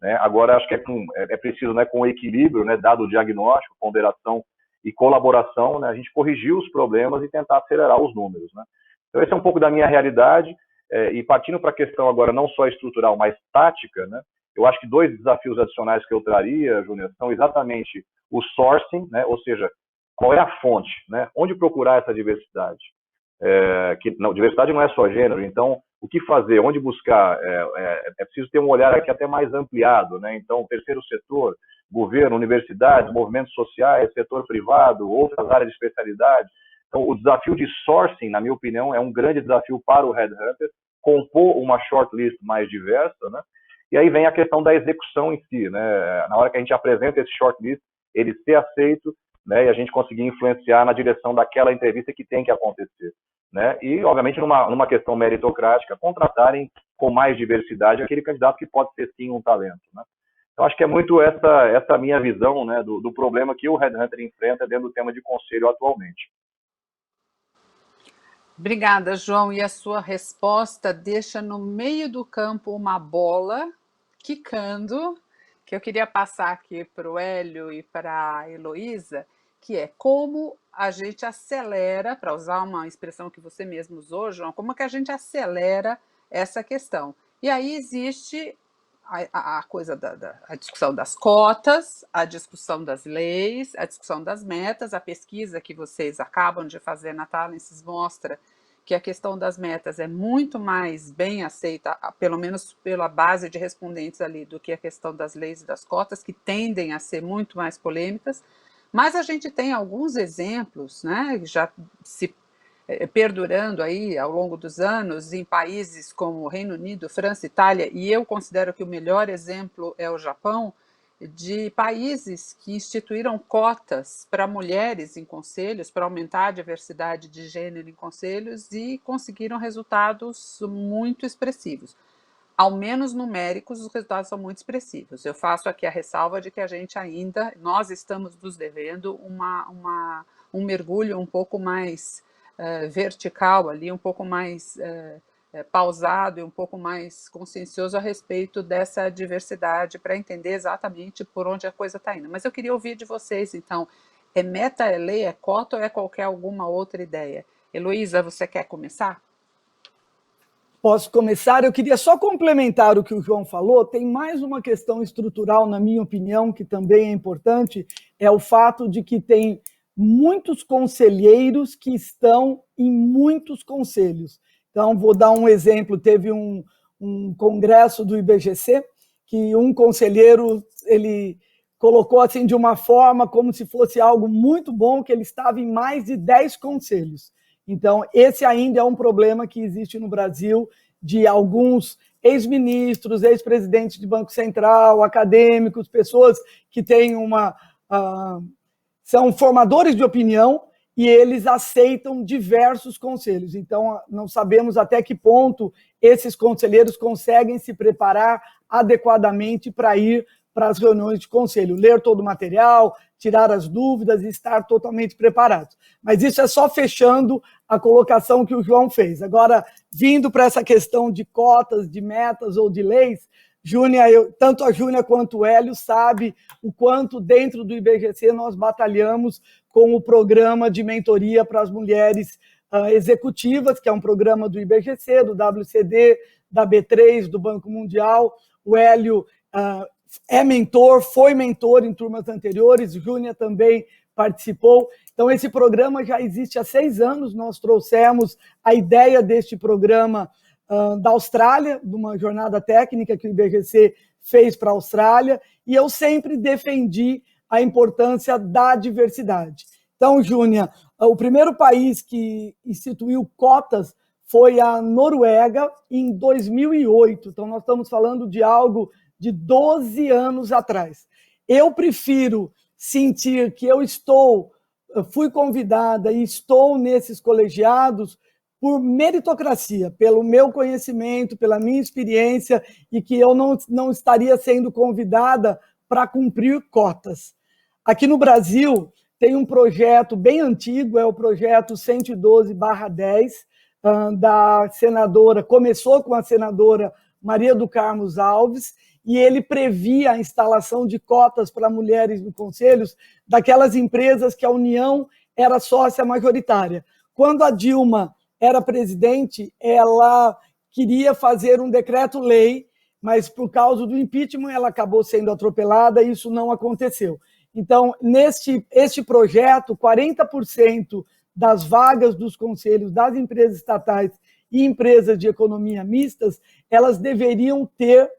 né? Agora, acho que é preciso, né, com equilíbrio, né, dado o diagnóstico, ponderação e colaboração, né, a gente corrigir os problemas e tentar acelerar os números, né? Então, esse é um pouco da minha realidade, e partindo para a questão agora não só estrutural, mas tática, né? Eu acho que 2 desafios adicionais que eu traria, Júnior, são exatamente o sourcing, né? Ou seja, qual é a fonte, né? Onde procurar essa diversidade? Diversidade não é só gênero, então o que fazer, onde buscar? É preciso ter um olhar aqui até mais ampliado, né? Então, terceiro setor, governo, universidades, movimentos sociais, setor privado, outras áreas de especialidade. Então, o desafio de sourcing, na minha opinião, é um grande desafio para o headhunter, compor uma shortlist mais diversa, né? E aí vem a questão da execução em si, né? Na hora que a gente apresenta esse shortlist, ele ser aceito, né? E a gente conseguir influenciar na direção daquela entrevista que tem que acontecer, né? E, obviamente, numa questão meritocrática, contratarem com mais diversidade aquele candidato que pode ser, sim, um talento, né? Então, acho que é muito essa minha visão, né, do problema que o headhunter enfrenta dentro do tema de conselho atualmente. Obrigada, João. E a sua resposta deixa no meio do campo uma bola quicando, que eu queria passar aqui para o Hélio e para a Heloísa, que é como a gente acelera, para usar uma expressão que você mesmo usou, João, como que a gente acelera essa questão. E aí existe a coisa a discussão das cotas, a discussão das leis, a discussão das metas. A pesquisa que vocês acabam de fazer na Talences mostra que a questão das metas é muito mais bem aceita, pelo menos pela base de respondentes ali, do que a questão das leis e das cotas, que tendem a ser muito mais polêmicas. Mas a gente tem alguns exemplos, né, já se perdurando aí ao longo dos anos em países como Reino Unido, França, Itália, e eu considero que o melhor exemplo é o Japão, de países que instituíram cotas para mulheres em conselhos, para aumentar a diversidade de gênero em conselhos, e conseguiram resultados muito expressivos. Ao menos numéricos, os resultados são muito expressivos. Eu faço aqui a ressalva de que nós estamos nos devendo um mergulho um pouco mais vertical ali, um pouco mais pausado e um pouco mais consciencioso a respeito dessa diversidade, para entender exatamente por onde a coisa está indo. Mas eu queria ouvir de vocês, então, meta, é lei, é cota ou é alguma outra ideia? Heloísa, você quer começar? Posso começar? Eu queria só complementar o que o João falou. Tem mais uma questão estrutural, na minha opinião, que também é importante, é o fato de que tem muitos conselheiros que estão em muitos conselhos. Então, vou dar um exemplo. Teve um congresso do IBGC que um conselheiro ele colocou assim de uma forma como se fosse algo muito bom, que ele estava em mais de 10 conselhos. Então, esse ainda é um problema que existe no Brasil, de alguns ex-ministros, ex-presidentes de Banco Central, acadêmicos, pessoas que têm são formadores de opinião e eles aceitam diversos conselhos. Então, não sabemos até que ponto esses conselheiros conseguem se preparar adequadamente para ir para as reuniões de conselho, ler todo o material, tirar as dúvidas e estar totalmente preparados. Mas isso é só fechando a colocação que o João fez. Agora, vindo para essa questão de cotas, de metas ou de leis, Júnia, tanto a Júnia quanto o Hélio sabe o quanto dentro do IBGC nós batalhamos com o programa de mentoria para as mulheres executivas, que é um programa do IBGC, do WCD, da B3, do Banco Mundial. O Hélio é mentor, foi mentor em turmas anteriores, Júnia também participou. Então, esse programa já existe há 6 anos. Nós trouxemos a ideia deste programa da Austrália, de uma jornada técnica que o IBGC fez para a Austrália, e eu sempre defendi a importância da diversidade. Então, Júnia, o primeiro país que instituiu cotas foi a Noruega em 2008. Então, nós estamos falando de algo de 12 anos atrás. Eu prefiro sentir que fui convidada e estou nesses colegiados por meritocracia, pelo meu conhecimento, pela minha experiência, e que eu não estaria sendo convidada para cumprir cotas. Aqui no Brasil, tem um projeto bem antigo, é o projeto 112/10, da senadora, começou com a senadora Maria do Carmo Alves, e ele previa a instalação de cotas para mulheres em conselhos daquelas empresas que a União era sócia majoritária. Quando a Dilma era presidente, ela queria fazer um decreto-lei, mas por causa do impeachment ela acabou sendo atropelada e isso não aconteceu. Então, este projeto, 40% das vagas dos conselhos das empresas estatais e empresas de economia mistas, elas deveriam ter,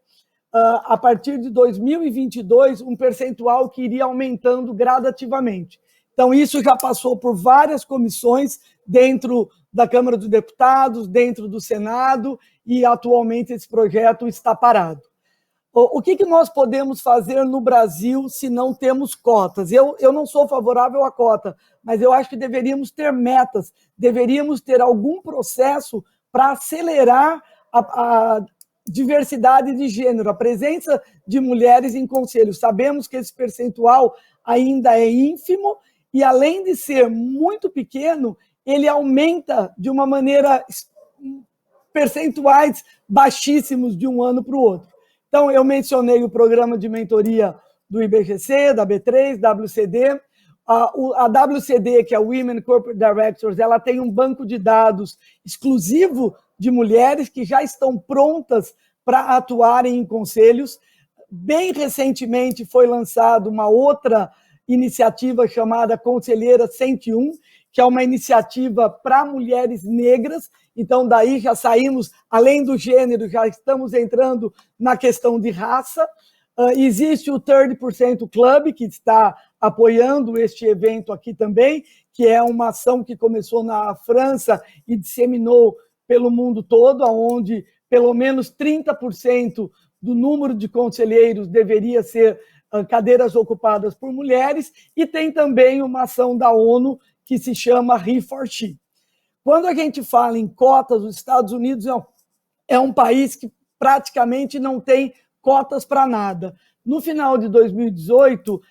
a partir de 2022, um percentual que iria aumentando gradativamente. Então, isso já passou por várias comissões dentro da Câmara dos Deputados, dentro do Senado, e atualmente esse projeto está parado. O que nós podemos fazer no Brasil se não temos cotas? Eu não sou favorável à cota, mas eu acho que deveríamos ter metas, deveríamos ter algum processo para acelerar a diversidade de gênero, a presença de mulheres em conselhos. Sabemos que esse percentual ainda é ínfimo e, além de ser muito pequeno, ele aumenta de uma maneira percentuais baixíssimos de um ano para o outro. Então, eu mencionei o programa de mentoria do IBGC, da B3, WCD. A WCD, que é a Women Corporate Directors, ela tem um banco de dados exclusivo de mulheres que já estão prontas para atuarem em conselhos. Bem recentemente foi lançada uma outra iniciativa chamada Conselheira 101, que é uma iniciativa para mulheres negras. Então, daí já saímos, além do gênero, já estamos entrando na questão de raça. Existe o 30% Club, que está apoiando este evento aqui também, que é uma ação que começou na França e disseminou pelo mundo todo, onde pelo menos 30% do número de conselheiros deveria ser cadeiras ocupadas por mulheres, e tem também uma ação da ONU que se chama He4She. Quando a gente fala em cotas, os Estados Unidos é um país que praticamente não tem cotas para nada. No final de 2018,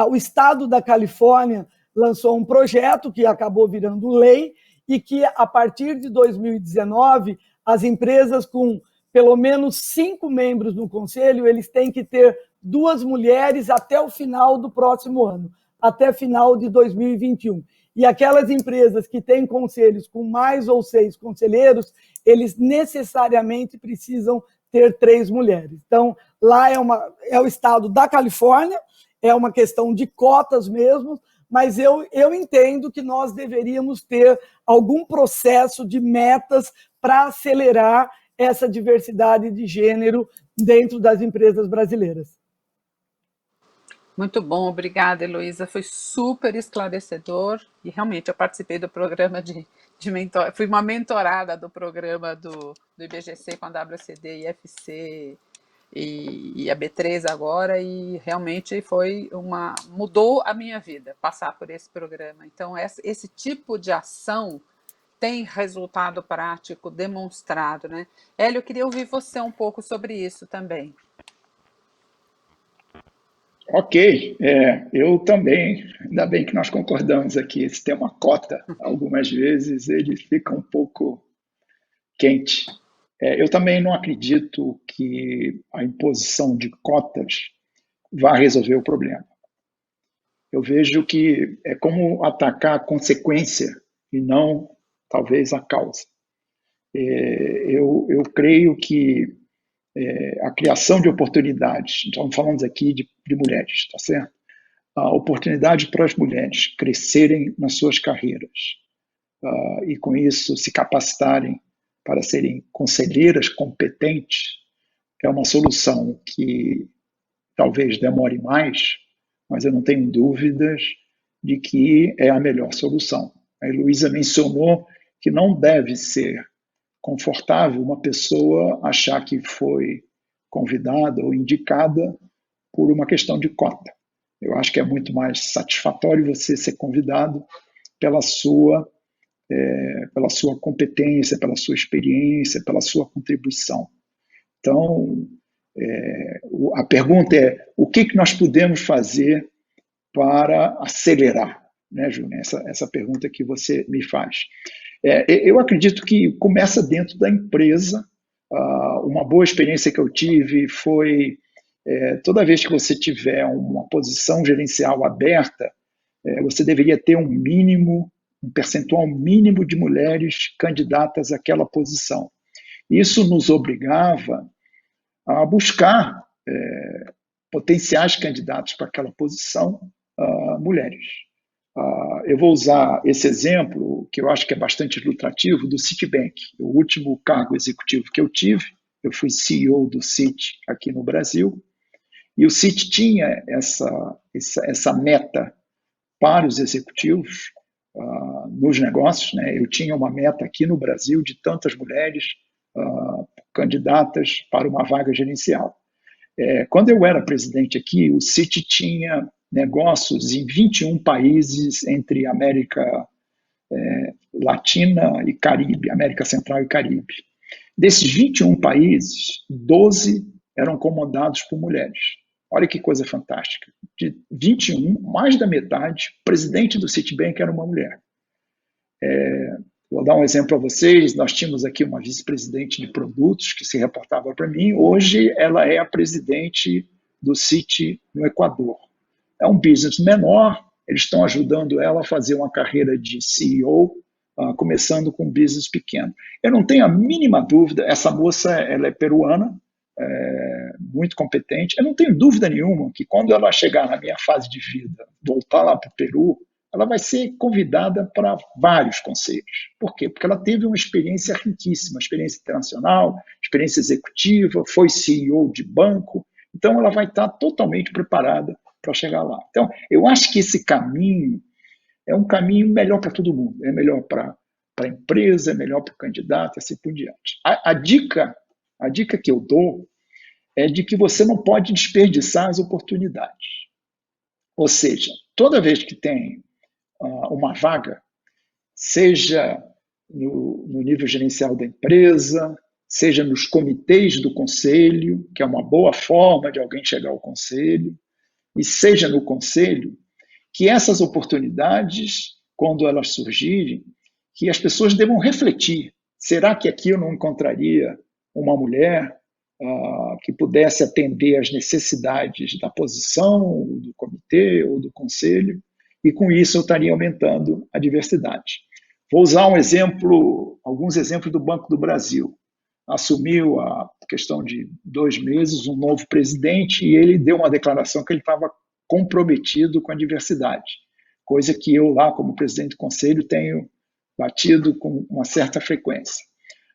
o estado da Califórnia lançou um projeto que acabou virando lei e que, a partir de 2019, as empresas com pelo menos 5 membros no conselho, eles têm que ter 2 mulheres até o final do próximo ano, até final de 2021. E aquelas empresas que têm conselhos com mais ou 6 conselheiros, eles necessariamente precisam ter 3 mulheres. Então, lá é o estado da Califórnia, é uma questão de cotas mesmo, mas eu entendo que nós deveríamos ter algum processo de metas para acelerar essa diversidade de gênero dentro das empresas brasileiras. Muito bom, obrigada, Heloísa. Foi super esclarecedor e realmente eu participei do programa de mentor, fui uma mentorada do programa do IBGC com a WCD, IFC e a B3 agora, e realmente mudou a minha vida passar por esse programa. Então, esse tipo de ação tem resultado prático demonstrado, né? Hélio, eu queria ouvir você um pouco sobre isso também. Ok, eu também, ainda bem que nós concordamos aqui, esse tema cota, algumas vezes ele fica um pouco quente. Eu também não acredito que a imposição de cotas vá resolver o problema. Eu vejo que é como atacar a consequência e não talvez a causa. Eu creio que a criação de oportunidades, então falamos aqui de mulheres, tá certo? A oportunidade para as mulheres crescerem nas suas carreiras e com isso se capacitarem para serem conselheiras competentes é uma solução que talvez demore mais, mas eu não tenho dúvidas de que é a melhor solução. A Heloísa mencionou que não deve ser confortável uma pessoa achar que foi convidada ou indicada por uma questão de cota. Eu acho que é muito mais satisfatório você ser convidado pela sua competência, pela sua experiência, pela sua contribuição. Então, a pergunta é, o que nós podemos fazer para acelerar, né, Júnior? Essa pergunta que você me faz. Eu acredito que começa dentro da empresa. Uma boa experiência que eu tive foi, toda vez que você tiver uma posição gerencial aberta, você deveria ter um percentual mínimo de mulheres candidatas àquela posição. Isso nos obrigava a buscar potenciais candidatos para aquela posição, mulheres. Eu vou usar esse exemplo, que eu acho que é bastante ilustrativo, do Citibank. O último cargo executivo que eu tive, eu fui CEO do Citi aqui no Brasil, e o Citi tinha essa meta para os executivos nos negócios, né? Eu tinha uma meta aqui no Brasil de tantas mulheres candidatas para uma vaga gerencial. Quando eu era presidente aqui, o Citi tinha negócios em 21 países entre América Latina e Caribe, América Central e Caribe. Desses 21 países, 12 eram comandados por mulheres. Olha que coisa fantástica. De 21, mais da metade, o presidente do Citibank era uma mulher. Vou dar um exemplo para vocês. Nós tínhamos aqui uma vice-presidente de produtos que se reportava para mim. Hoje ela é a presidente do Citi no Equador. É um business menor, eles estão ajudando ela a fazer uma carreira de CEO, começando com um business pequeno. Eu não tenho a mínima dúvida, essa moça ela é peruana, muito competente. Eu não tenho dúvida nenhuma que quando ela chegar na minha fase de vida, voltar lá para o Peru, ela vai ser convidada para vários conselhos. Por quê? Porque ela teve uma experiência riquíssima, experiência internacional, experiência executiva, foi CEO de banco, então ela vai estar totalmente preparada para chegar lá. Então, eu acho que esse caminho é um caminho melhor para todo mundo, é melhor para a empresa, é melhor para o candidato, assim por diante. A dica que eu dou é de que você não pode desperdiçar as oportunidades. Ou seja, toda vez que tem uma vaga, seja no nível gerencial da empresa, seja nos comitês do conselho, que é uma boa forma de alguém chegar ao conselho, e seja no conselho, que essas oportunidades, quando elas surgirem, que as pessoas devam refletir. Será que aqui eu não encontraria uma mulher que pudesse atender às necessidades da posição, do comitê ou do conselho, e com isso eu estaria aumentando a diversidade. Vou usar alguns exemplos do Banco do Brasil. Assumiu a questão de 2 meses um novo presidente e ele deu uma declaração que ele estava comprometido com a diversidade, coisa que eu lá como presidente do conselho tenho batido com uma certa frequência.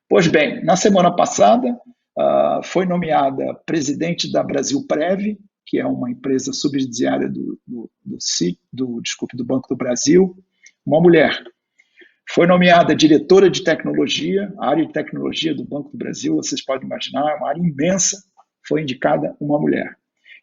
Pois bem, na semana passada foi nomeada presidente da Brasilprev, que é uma empresa subsidiária do Banco do Brasil, uma mulher. Foi nomeada diretora de tecnologia, a área de tecnologia do Banco do Brasil, vocês podem imaginar, é uma área imensa, foi indicada uma mulher.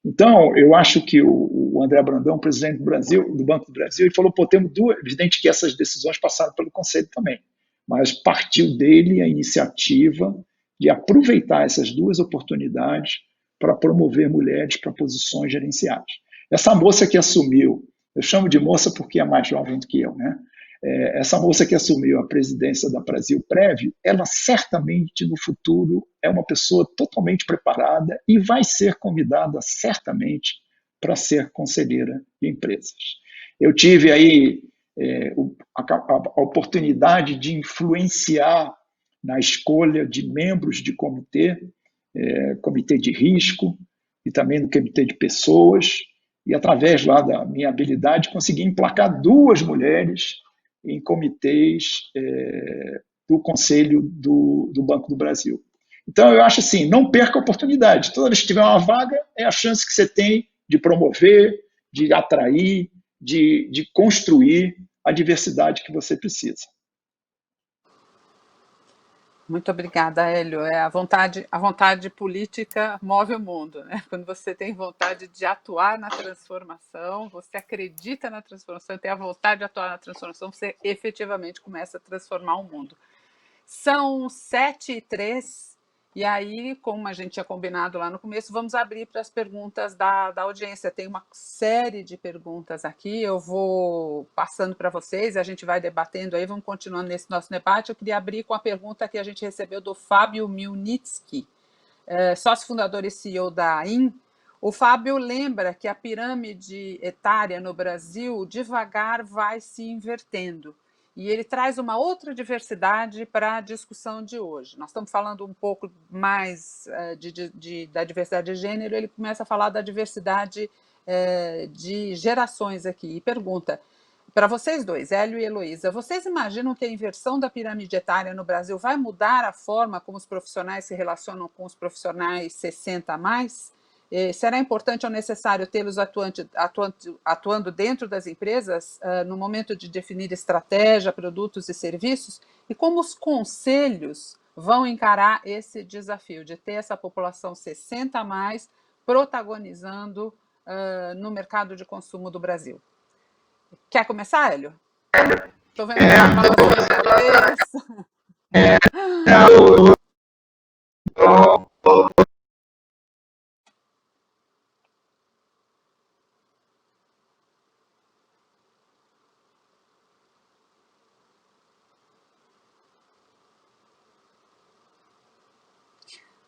Então, eu acho que o André Brandão, presidente do Banco do Brasil, ele falou, temos duas, evidente que essas decisões passaram pelo Conselho também, mas partiu dele a iniciativa de aproveitar essas duas oportunidades para promover mulheres para posições gerenciais. Essa moça que assumiu, eu chamo de moça porque é mais jovem do que eu, né? Essa moça que assumiu a presidência da Brasilprev, ela certamente no futuro é uma pessoa totalmente preparada e vai ser convidada certamente para ser conselheira de empresas. Eu tive aí a oportunidade de influenciar na escolha de membros de comitê de risco e também no comitê de pessoas, e através lá da minha habilidade consegui emplacar 2 mulheres em comitês do Conselho do Banco do Brasil. Então, eu acho assim, não perca a oportunidade. Toda vez que tiver uma vaga, é a chance que você tem de promover, de atrair, de construir a diversidade que você precisa. Muito obrigada, Hélio. A vontade política move o mundo, né? Quando você tem vontade de atuar na transformação, você acredita na transformação, tem a vontade de atuar na transformação, você efetivamente começa a transformar o mundo. São 7h03, e aí, como a gente tinha combinado lá no começo, vamos abrir para as perguntas da audiência. Tem uma série de perguntas aqui, eu vou passando para vocês, a gente vai debatendo aí, vamos continuando nesse nosso debate. Eu queria abrir com a pergunta que a gente recebeu do Fábio Milnitsky, sócio fundador e CEO da AIM. O Fábio lembra que a pirâmide etária no Brasil devagar vai se invertendo. E ele traz uma outra diversidade para a discussão de hoje. Nós estamos falando um pouco mais da diversidade de gênero, ele começa a falar da diversidade de gerações aqui, e pergunta para vocês dois, Hélio e Heloísa, vocês imaginam que a inversão da pirâmide etária no Brasil vai mudar a forma como os profissionais se relacionam com os profissionais 60 a mais? Será importante ou necessário tê-los atuando dentro das empresas no momento de definir estratégia, produtos e serviços? E como os conselhos vão encarar esse desafio de ter essa população 60 a mais protagonizando no mercado de consumo do Brasil? Quer começar, Hélio? Estou vendo que está balançando a cabeça.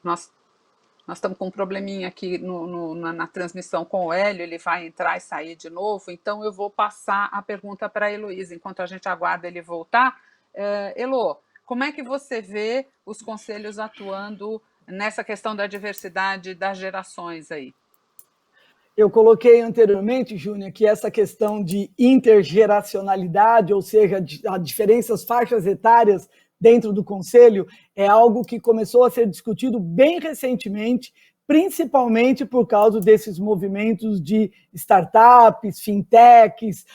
Nós estamos com um probleminha aqui na transmissão com o Hélio, ele vai entrar e sair de novo, então eu vou passar a pergunta para a Heloísa, enquanto a gente aguarda ele voltar. Elo, como é que você vê os conselhos atuando nessa questão da diversidade das gerações aí? Eu coloquei anteriormente, Júnior, que essa questão de intergeracionalidade, ou seja, as diferenças faixas etárias dentro do Conselho, é algo que começou a ser discutido bem recentemente, principalmente por causa desses movimentos de startups, fintechs,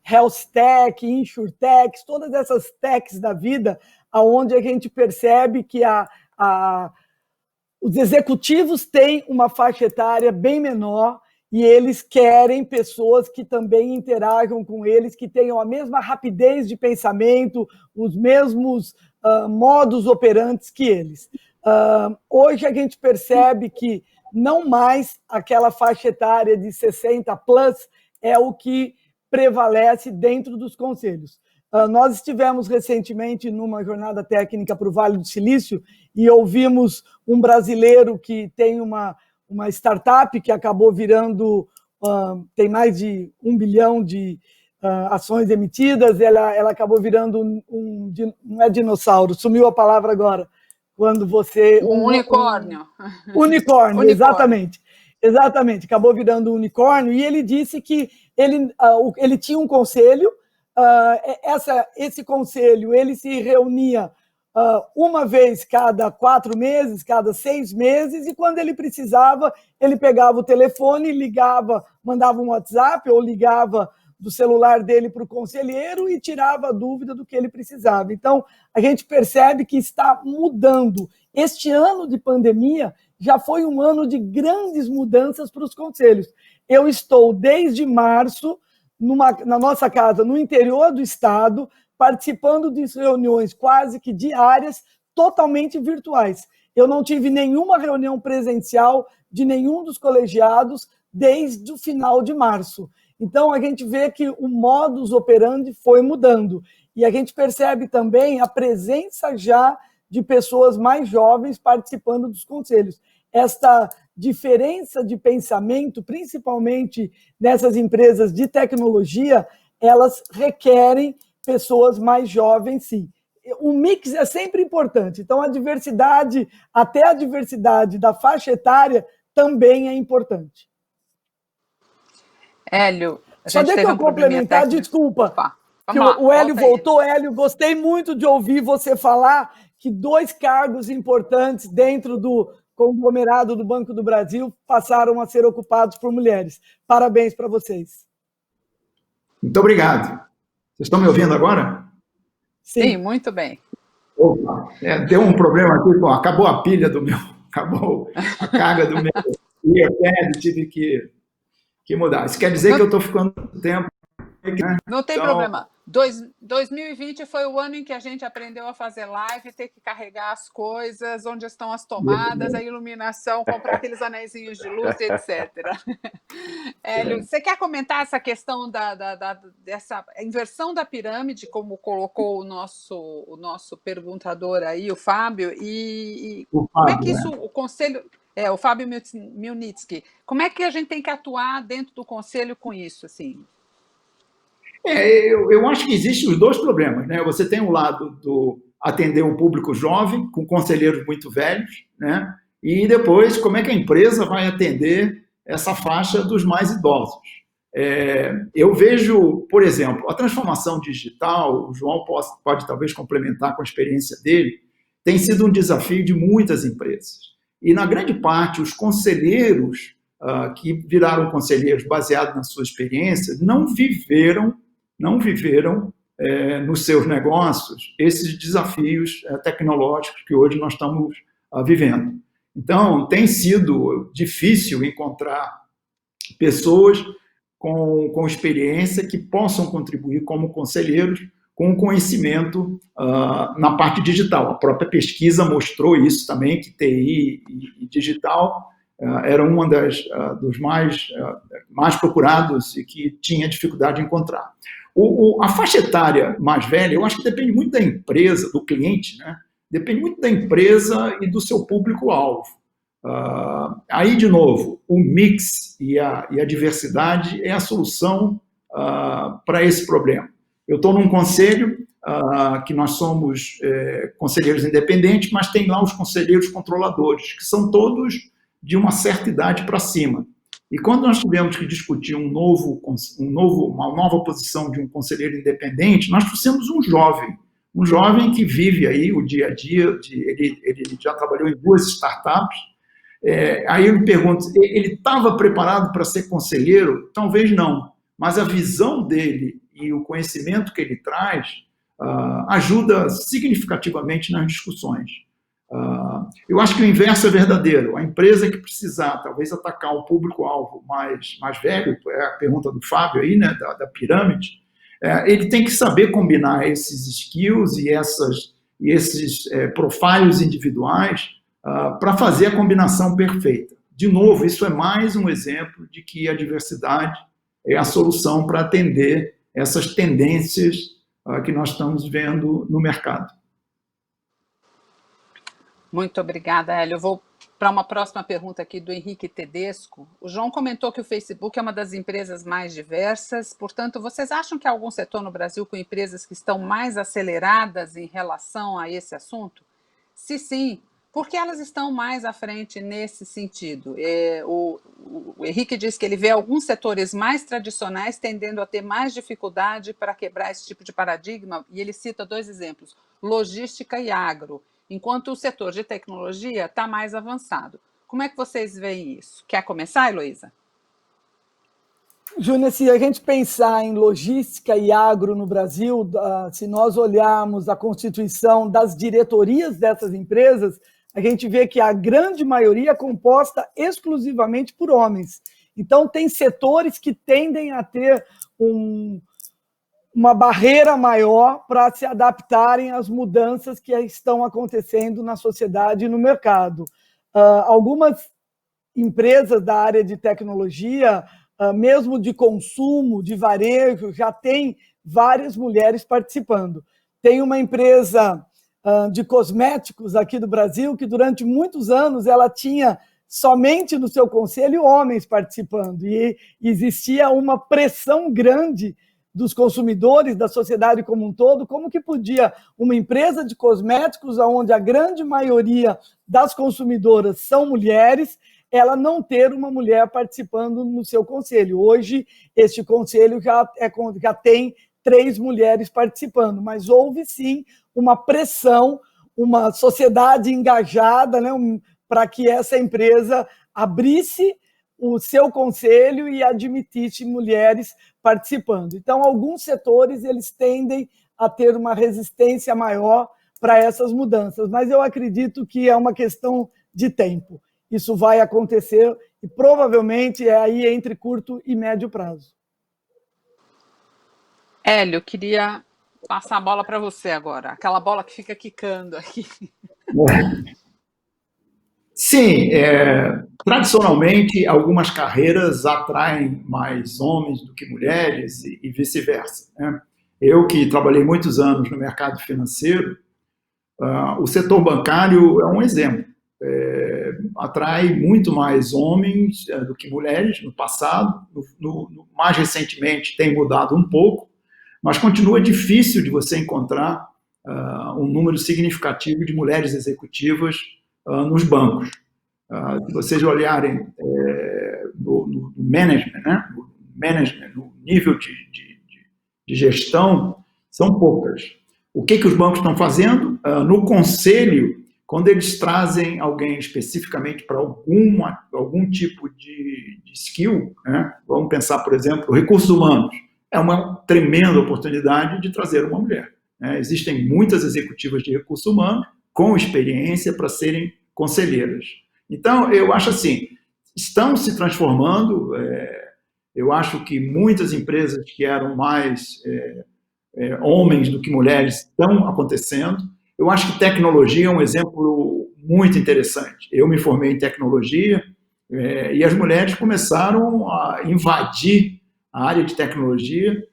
health tech, insurtechs, todas essas techs da vida, onde a gente percebe que os executivos têm uma faixa etária bem menor e eles querem pessoas que também interajam com eles, que tenham a mesma rapidez de pensamento, os mesmos modus operantes que eles. Hoje a gente percebe que não mais aquela faixa etária de 60 plus é o que prevalece dentro dos conselhos. Nós estivemos recentemente numa jornada técnica para o Vale do Silício e ouvimos um brasileiro que tem uma startup que acabou virando, tem mais de 1 bilhão de ações emitidas, ela acabou virando não é dinossauro, sumiu a palavra agora, quando você... Unicórnio. Unicórnio, exatamente. Exatamente, acabou virando um unicórnio, e ele disse que ele tinha um conselho, esse conselho ele se reunia uma vez cada 4 meses, cada 6 meses, e quando ele precisava, ele pegava o telefone, ligava, mandava um WhatsApp ou ligava do celular dele para o conselheiro e tirava a dúvida do que ele precisava. Então, a gente percebe que está mudando. Este ano de pandemia já foi um ano de grandes mudanças para os conselhos. Eu estou, desde março, na nossa casa, no interior do estado, participando de reuniões quase que diárias, totalmente virtuais. Eu não tive nenhuma reunião presencial de nenhum dos colegiados desde o final de março. Então, a gente vê que o modus operandi foi mudando. E a gente percebe também a presença já de pessoas mais jovens participando dos conselhos. Esta diferença de pensamento, principalmente nessas empresas de tecnologia, elas requerem pessoas mais jovens, sim. O mix é sempre importante, então a diversidade, até a diversidade da faixa etária, também é importante. Hélio, só deixa eu complementar, desculpa, Opa, que o Hélio voltou. Hélio, gostei muito de ouvir você falar que 2 cargos importantes dentro do conglomerado do Banco do Brasil passaram a ser ocupados por mulheres. Parabéns para vocês. Muito obrigado. Vocês estão me ouvindo agora? Sim, muito bem. Opa, deu um problema aqui, acabou a pilha do meu, acabou a carga do meu iPad, tive que mudar. Isso quer dizer que eu estou ficando tempo. Né? Não tem problema. 2020 foi o ano em que a gente aprendeu a fazer live, ter que carregar as coisas, onde estão as tomadas, a iluminação, comprar aqueles anéisinhos de luz, etc. Hélio, você quer comentar essa questão dessa inversão da pirâmide, como colocou o nosso perguntador aí, o Fábio, como é que isso, o Conselho... o Fábio Milnitsky, como é que a gente tem que atuar dentro do Conselho com isso, assim? Eu acho que existem os 2 problemas, né? Você tem o lado do atender um público jovem, com conselheiros muito velhos, né? E depois, como é que a empresa vai atender essa faixa dos mais idosos? Eu vejo, por exemplo, a transformação digital, o João pode talvez complementar com a experiência dele, tem sido um desafio de muitas empresas. E, na grande parte, os conselheiros que viraram conselheiros baseados na sua experiência não viveram nos seus negócios esses desafios tecnológicos que hoje nós estamos vivendo. Então, tem sido difícil encontrar pessoas com experiência que possam contribuir como conselheiros com conhecimento na parte digital. A própria pesquisa mostrou isso também, que TI e digital era uma dos mais procurados e que tinha dificuldade de encontrar. A faixa etária mais velha, eu acho que depende muito da empresa, do cliente, né? Depende muito da empresa e do seu público-alvo. Aí, de novo, o mix e a diversidade é a solução para esse problema. Eu estou num conselho que nós somos conselheiros independentes, mas tem lá os conselheiros controladores, que são todos de uma certa idade para cima. E quando nós tivemos que discutir uma nova posição de um conselheiro independente, nós trouxemos um jovem que vive aí o dia a dia, ele já trabalhou em 2 startups. Aí eu me pergunto, ele estava preparado para ser conselheiro? Talvez não, mas a visão dele e o conhecimento que ele traz ajuda significativamente nas discussões. Eu acho que o inverso é verdadeiro. A empresa que precisar, talvez, atacar um público-alvo mais velho, é a pergunta do Fábio aí, né, da pirâmide, ele tem que saber combinar esses skills e esses profiles individuais para fazer a combinação perfeita. De novo, isso é mais um exemplo de que a diversidade é a solução para atender essas tendências que nós estamos vendo no mercado. Muito obrigada, Hélio. Eu vou para uma próxima pergunta aqui do Henrique Tedesco. O João comentou que o Facebook é uma das empresas mais diversas, portanto, vocês acham que há algum setor no Brasil com empresas que estão mais aceleradas em relação a esse assunto? Se sim, por que elas estão mais à frente nesse sentido? O Henrique diz que ele vê alguns setores mais tradicionais tendendo a ter mais dificuldade para quebrar esse tipo de paradigma, e ele cita 2 exemplos, logística e agro, enquanto o setor de tecnologia está mais avançado. Como é que vocês veem isso? Quer começar, Heloísa? Júnior, se a gente pensar em logística e agro no Brasil, se nós olharmos a constituição das diretorias dessas empresas, a gente vê que a grande maioria é composta exclusivamente por homens. Então, tem setores que tendem a ter uma barreira maior para se adaptarem às mudanças que estão acontecendo na sociedade e no mercado. Algumas empresas da área de tecnologia, mesmo de consumo, de varejo, já tem várias mulheres participando. Tem uma empresa de cosméticos aqui do Brasil que durante muitos anos ela tinha somente no seu conselho homens participando e existia uma pressão grande dos consumidores, da sociedade como um todo, como que podia uma empresa de cosméticos, onde a grande maioria das consumidoras são mulheres, ela não ter uma mulher participando no seu conselho. Hoje, este conselho já tem 3 mulheres participando, mas houve sim uma pressão, uma sociedade engajada, né, para que essa empresa abrisse o seu conselho e admitisse mulheres participando. Então, alguns setores eles tendem a ter uma resistência maior para essas mudanças, mas eu acredito que é uma questão de tempo. Isso vai acontecer e provavelmente é aí entre curto e médio prazo. Hélio, queria passar a bola para você agora, aquela bola que fica quicando aqui. Sim, tradicionalmente algumas carreiras atraem mais homens do que mulheres e vice-versa, né? Eu que trabalhei muitos anos no mercado financeiro, o setor bancário é um exemplo. Atrai muito mais homens do que mulheres no passado, mais recentemente tem mudado um pouco, mas continua difícil de você encontrar um número significativo de mulheres executivas nos bancos. Se vocês olharem no management, né? No nível de gestão, são poucas. O que os bancos estão fazendo? No conselho, quando eles trazem alguém especificamente para algum tipo de skill, né? Vamos pensar, por exemplo, recursos humanos. É uma tremenda oportunidade de trazer uma mulher, né? Existem muitas executivas de recursos humanos com experiência para serem conselheiras. Então, eu acho assim, estão se transformando. Eu acho que muitas empresas que eram mais homens do que mulheres estão acontecendo. Eu acho que tecnologia é um exemplo muito interessante. Eu me formei em tecnologia e as mulheres começaram a invadir a área de tecnologia,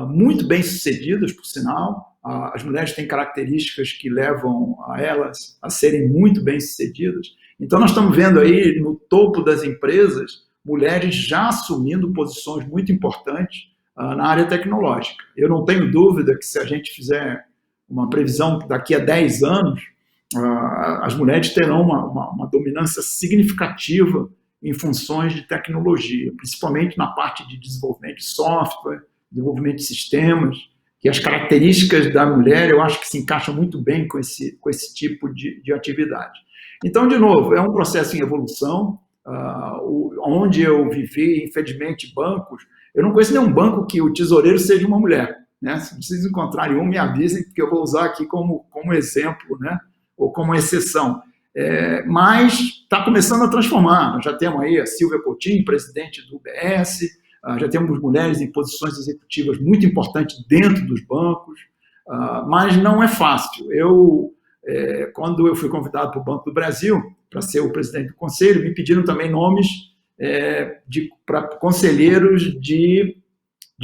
muito bem sucedidas, por sinal. As mulheres têm características que levam a elas a serem muito bem sucedidas. Então, nós estamos vendo aí no topo das empresas mulheres já assumindo posições muito importantes na área tecnológica. Eu não tenho dúvida que se a gente fizer uma previsão que daqui a 10 anos, as mulheres terão uma dominância significativa em funções de tecnologia, principalmente na parte de desenvolvimento de software, desenvolvimento de sistemas, que as características da mulher eu acho que se encaixam muito bem com esse tipo de atividade. Então, de novo, é um processo em evolução. Onde eu vivi, infelizmente, bancos, eu não conheço nenhum banco que o tesoureiro seja uma mulher, né? Se vocês encontrarem um, me avisem, porque eu vou usar aqui como exemplo, né? Ou como exceção. Mas está começando a transformar. Nós já temos aí a Silvia Coutinho, presidente do UBS, já temos mulheres em posições executivas muito importantes dentro dos bancos, mas não é fácil. Quando eu fui convidado para o Banco do Brasil, para ser o presidente do conselho, me pediram também nomes para conselheiros de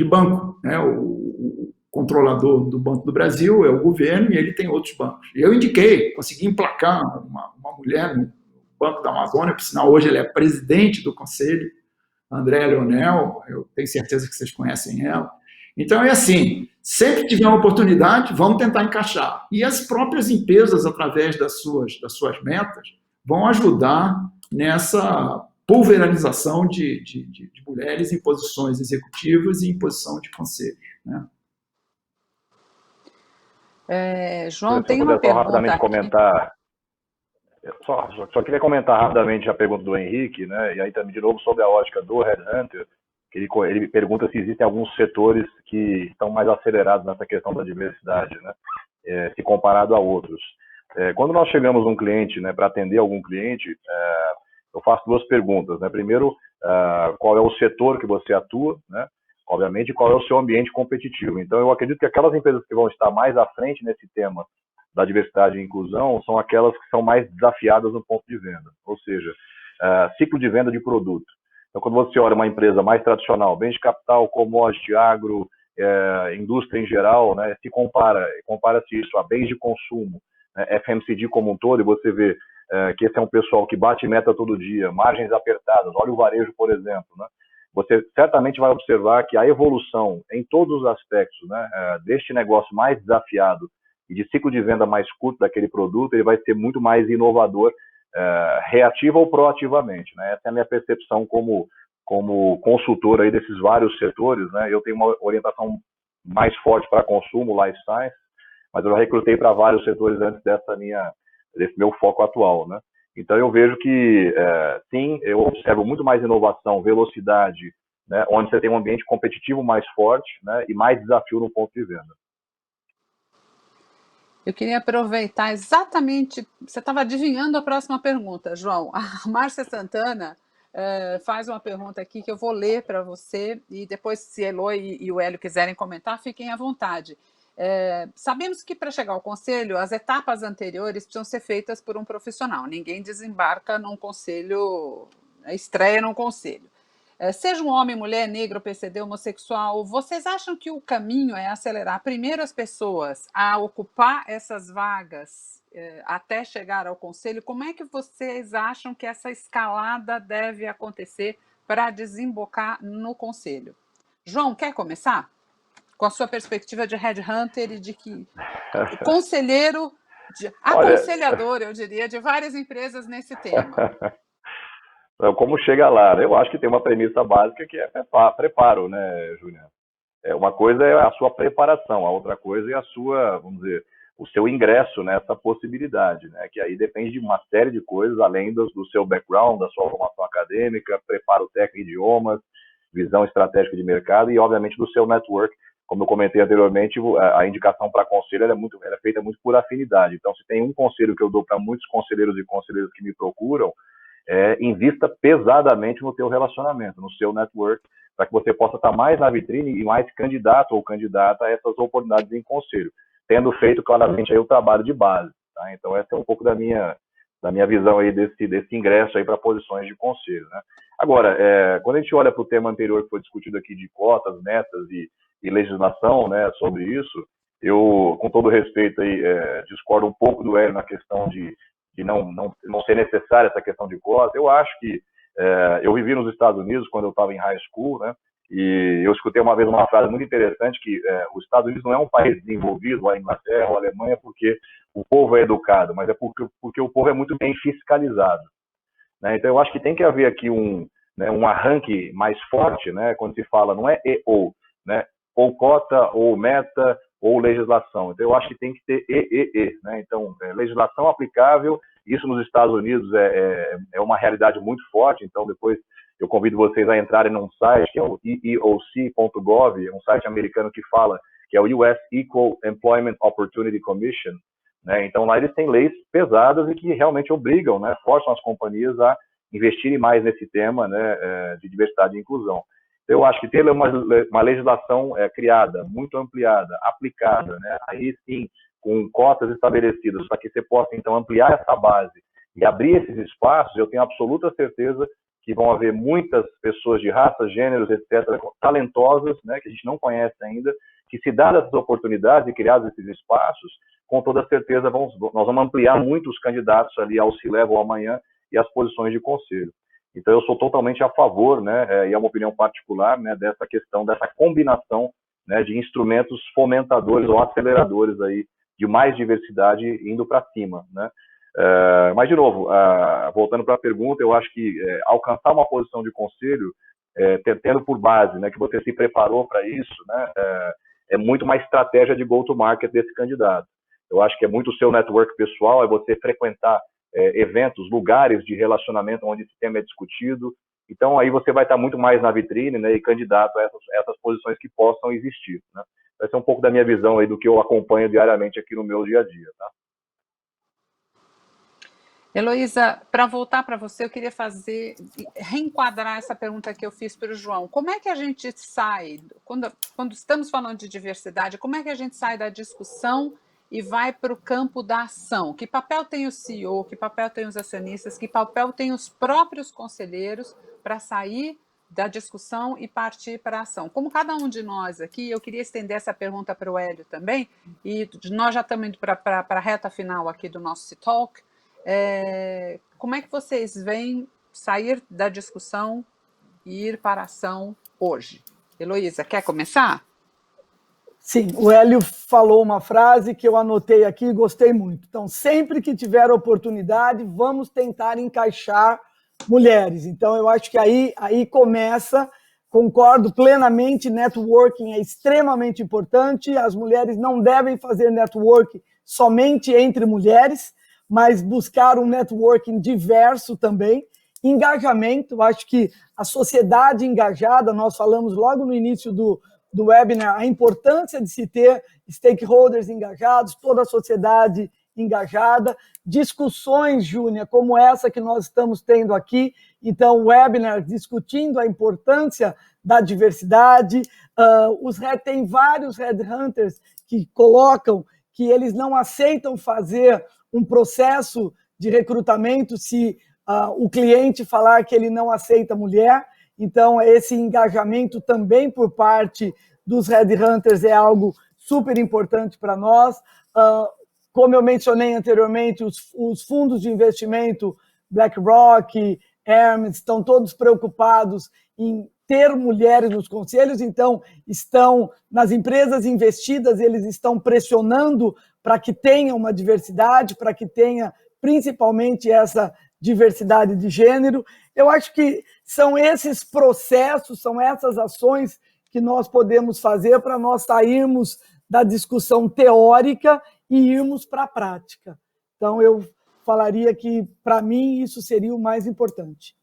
banco, né? O controlador do Banco do Brasil é o governo e ele tem outros bancos. E eu indiquei, consegui emplacar uma mulher no Banco da Amazônia, por sinal, hoje ele é presidente do conselho, Andréa Leonel, eu tenho certeza que vocês conhecem ela. Então, é assim, sempre que tiver uma oportunidade, vamos tentar encaixar. E as próprias empresas, através das suas metas, vão ajudar nessa pulverização de mulheres em posições executivas e em posição de conselho, né? João, tem uma pergunta rapidamente aqui. Comentar. Só queria comentar rapidamente a pergunta do Henrique, né? E aí também de novo sobre a ótica do Headhunter, que ele pergunta se existem alguns setores que estão mais acelerados nessa questão da diversidade, né? Se comparado a outros. Quando nós chegamos num cliente, né, para atender algum cliente, eu faço 2 perguntas, né? Primeiro, qual é o setor que você atua, né? Obviamente, qual é o seu ambiente competitivo. Então, eu acredito que aquelas empresas que vão estar mais à frente nesse tema da diversidade e inclusão são aquelas que são mais desafiadas no ponto de venda, ou seja, ciclo de venda de produto. Então, quando você olha uma empresa mais tradicional, bens de capital, commodity, agro, indústria em geral, né, se compara-se isso a bens de consumo, né, FMCG como um todo, e você vê que esse é um pessoal que bate meta todo dia, margens apertadas, olha o varejo, por exemplo, né? você certamente vai observar que a evolução em todos os aspectos, né, deste negócio mais desafiado e de ciclo de venda mais curto daquele produto, ele vai ser muito mais inovador, reativo ou proativamente, né? Essa é a minha percepção como consultor aí desses vários setores, né? Eu tenho uma orientação mais forte para consumo, life science, mas eu já recrutei para vários setores antes desse meu foco atual, né? Então eu vejo que, sim, eu observo muito mais inovação, velocidade, né, onde você tem um ambiente competitivo mais forte, né, e mais desafio no ponto de venda. Eu queria aproveitar exatamente, você estava adivinhando a próxima pergunta, João. A Márcia Santana faz uma pergunta aqui que eu vou ler para você e depois, se a Eloy e o Hélio quiserem comentar, fiquem à vontade. Sabemos que para chegar ao conselho, as etapas anteriores precisam ser feitas por um profissional. Ninguém desembarca num conselho, estreia num conselho. Seja um homem, mulher, negro, PCD, homossexual, vocês acham que o caminho é acelerar primeiro as pessoas a ocupar essas vagas até chegar ao conselho? Como é que vocês acham que essa escalada deve acontecer para desembocar no conselho? João, quer começar? Com a sua perspectiva de headhunter e de que conselheiro, aconselhador, eu diria, de várias empresas nesse tema. Como chega lá? Eu acho que tem uma premissa básica que é preparo, né, Júnior? Uma coisa é a sua preparação, a outra coisa é a sua, vamos dizer, o seu ingresso nessa possibilidade, né? Que aí depende de uma série de coisas, além do seu background, da sua formação acadêmica, preparo técnico de idiomas, visão estratégica de mercado e, obviamente, do seu network. Como eu comentei anteriormente, a indicação para conselho ela é feita muito por afinidade. Então, se tem um conselho que eu dou para muitos conselheiros e conselheiras que me procuram, invista pesadamente no teu relacionamento, no seu network, para que você possa estar mais na vitrine e mais candidato ou candidata a essas oportunidades em conselho, tendo feito claramente aí o trabalho de base. Tá? Então, essa é um pouco da minha visão aí desse ingresso aí para posições de conselho. Né? Agora, quando a gente olha para o tema anterior que foi discutido aqui de cotas, metas e legislação, né, sobre isso, eu, com todo respeito aí, discordo um pouco do Hélio na questão de não ser necessária essa questão de cota. Eu acho que eu vivi nos Estados Unidos quando eu estava em high school, né? E eu escutei uma vez uma frase muito interessante que os Estados Unidos não é um país desenvolvido, a Inglaterra ou a Alemanha, porque o povo é educado, mas é porque o povo é muito bem fiscalizado. Né? Então eu acho que tem que haver aqui um arranque mais forte, né? Quando se fala, não é e ou, né? Ou cota, ou meta, ou legislação. Então, eu acho que tem que ter né? Então, legislação aplicável, isso nos Estados Unidos é uma realidade muito forte, então depois eu convido vocês a entrarem num site que é o eeoc.gov, um site americano que fala, que é o US Equal Employment Opportunity Commission, né? Então, lá eles têm leis pesadas e que realmente obrigam, né, forçam as companhias a investirem mais nesse tema, né, de diversidade e inclusão. Eu acho que ter uma legislação criada, muito ampliada, aplicada, né, aí sim, com cotas estabelecidas, para que você possa, então, ampliar essa base e abrir esses espaços, eu tenho absoluta certeza que vão haver muitas pessoas de raças, gêneros, etc., talentosas, né, que a gente não conhece ainda, que se dadas essas oportunidades e criados esses espaços, com toda certeza nós vamos ampliar muito os candidatos ali ao C-Level amanhã e as posições de conselho. Então, eu sou totalmente a favor, né, e é uma opinião particular, né, dessa questão, dessa combinação, né, de instrumentos fomentadores ou aceleradores aí, de mais diversidade indo para cima. Né? Mas, de novo, voltando para a pergunta, eu acho que alcançar uma posição de conselho, tendo por base, né, que você se preparou para isso, né, é muito uma estratégia de go-to-market desse candidato. Eu acho que é muito o seu network pessoal, é você frequentar eventos, lugares de relacionamento onde esse tema é discutido. Então, aí você vai estar muito mais na vitrine, né, e candidato a essas posições que possam existir. Né? Essa é um pouco da minha visão aí do que eu acompanho diariamente aqui no meu dia a dia. Tá? Heloísa, para voltar para você, eu queria reenquadrar essa pergunta que eu fiz para o João. Como é que a gente sai, quando estamos falando de diversidade, como é que a gente sai da discussão e vai para o campo da ação? Que papel tem o CEO, que papel tem os acionistas, que papel tem os próprios conselheiros para sair da discussão e partir para a ação? Como cada um de nós aqui, eu queria estender essa pergunta para o Hélio também, e nós já estamos indo para a reta final aqui do nosso Talk. Como é que vocês veem sair da discussão e ir para a ação hoje. Heloísa, quer começar? Sim, o Hélio falou uma frase que eu anotei aqui e gostei muito. Então, sempre que tiver oportunidade, vamos tentar encaixar mulheres. Então, eu acho que aí começa, concordo plenamente, networking é extremamente importante, as mulheres não devem fazer networking somente entre mulheres, mas buscar um networking diverso também. Engajamento, acho que a sociedade engajada, nós falamos logo no início do webinar, a importância de se ter stakeholders engajados, toda a sociedade engajada, discussões, Júnia, como essa que nós estamos tendo aqui, então, webinar discutindo a importância da diversidade, tem vários headhunters que colocam que eles não aceitam fazer um processo de recrutamento se o cliente falar que ele não aceita mulher. Então, esse engajamento também por parte dos headhunters é algo super importante para nós. Como eu mencionei anteriormente, os fundos de investimento, BlackRock, Hermes, estão todos preocupados em ter mulheres nos conselhos, então estão nas empresas investidas, eles estão pressionando para que tenha uma diversidade, para que tenha principalmente essa diversidade de gênero. Eu acho que são esses processos, são essas ações que nós podemos fazer para nós sairmos da discussão teórica e irmos para a prática. Então, eu falaria que, para mim, isso seria o mais importante.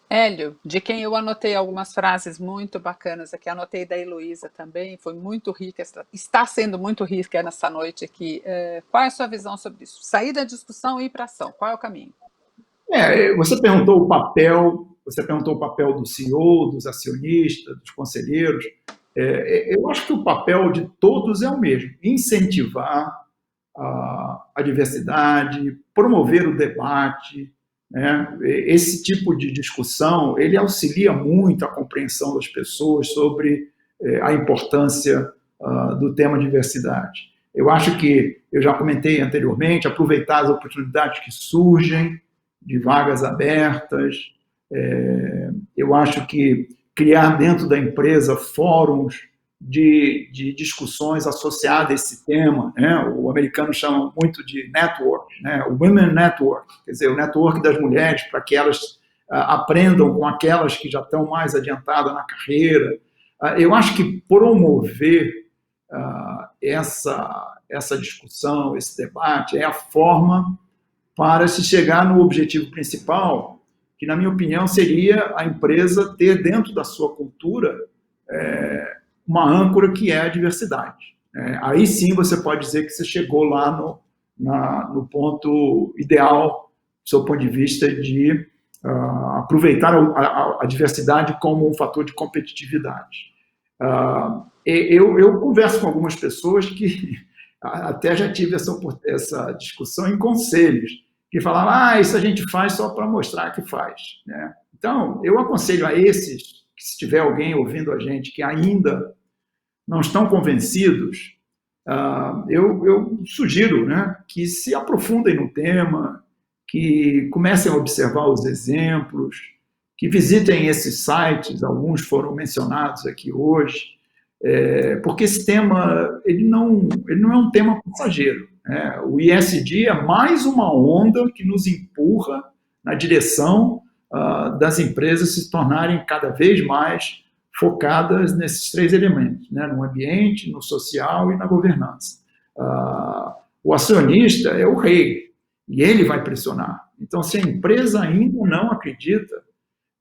Hélio, de quem eu anotei algumas frases muito bacanas aqui, anotei da Heloísa também, foi muito rica, está sendo muito rica nessa noite aqui. Qual é a sua visão sobre isso? Sair da discussão e ir para a ação, qual é o caminho? Você perguntou o papel do CEO, dos acionistas, dos conselheiros. Eu acho que o papel de todos é o mesmo: incentivar a diversidade, promover o debate, né? Esse tipo de discussão ele auxilia muito a compreensão das pessoas sobre a importância do tema diversidade. Eu acho que, eu já comentei anteriormente, aproveitar as oportunidades que surgem de vagas abertas. Eu acho que criar dentro da empresa fóruns de discussões associadas a esse tema, né? O americano chama muito de network, né? O Women Network, quer dizer, o network das mulheres, para que elas aprendam com aquelas que já estão mais adiantadas na carreira. Eu acho que promover essa discussão, esse debate, é a forma para se chegar no objetivo principal, que, na minha opinião, seria a empresa ter dentro da sua cultura uma âncora que é a diversidade. Aí sim você pode dizer que você chegou lá no ponto ideal, do seu ponto de vista de aproveitar a diversidade como um fator de competitividade. Eu converso com algumas pessoas que até já tive essa discussão em conselhos, que falavam, isso a gente faz só para mostrar que faz, né? Então, eu aconselho a esses, que se tiver alguém ouvindo a gente que ainda não estão convencidos, eu sugiro, né, que se aprofundem no tema, que comecem a observar os exemplos, que visitem esses sites, alguns foram mencionados aqui hoje, porque esse tema ele não é um tema passageiro. O ESG é mais uma onda que nos empurra na direção das empresas se tornarem cada vez mais focadas nesses três elementos, né? No ambiente, no social e na governança. O acionista é o rei e ele vai pressionar. Então, se a empresa ainda não acredita,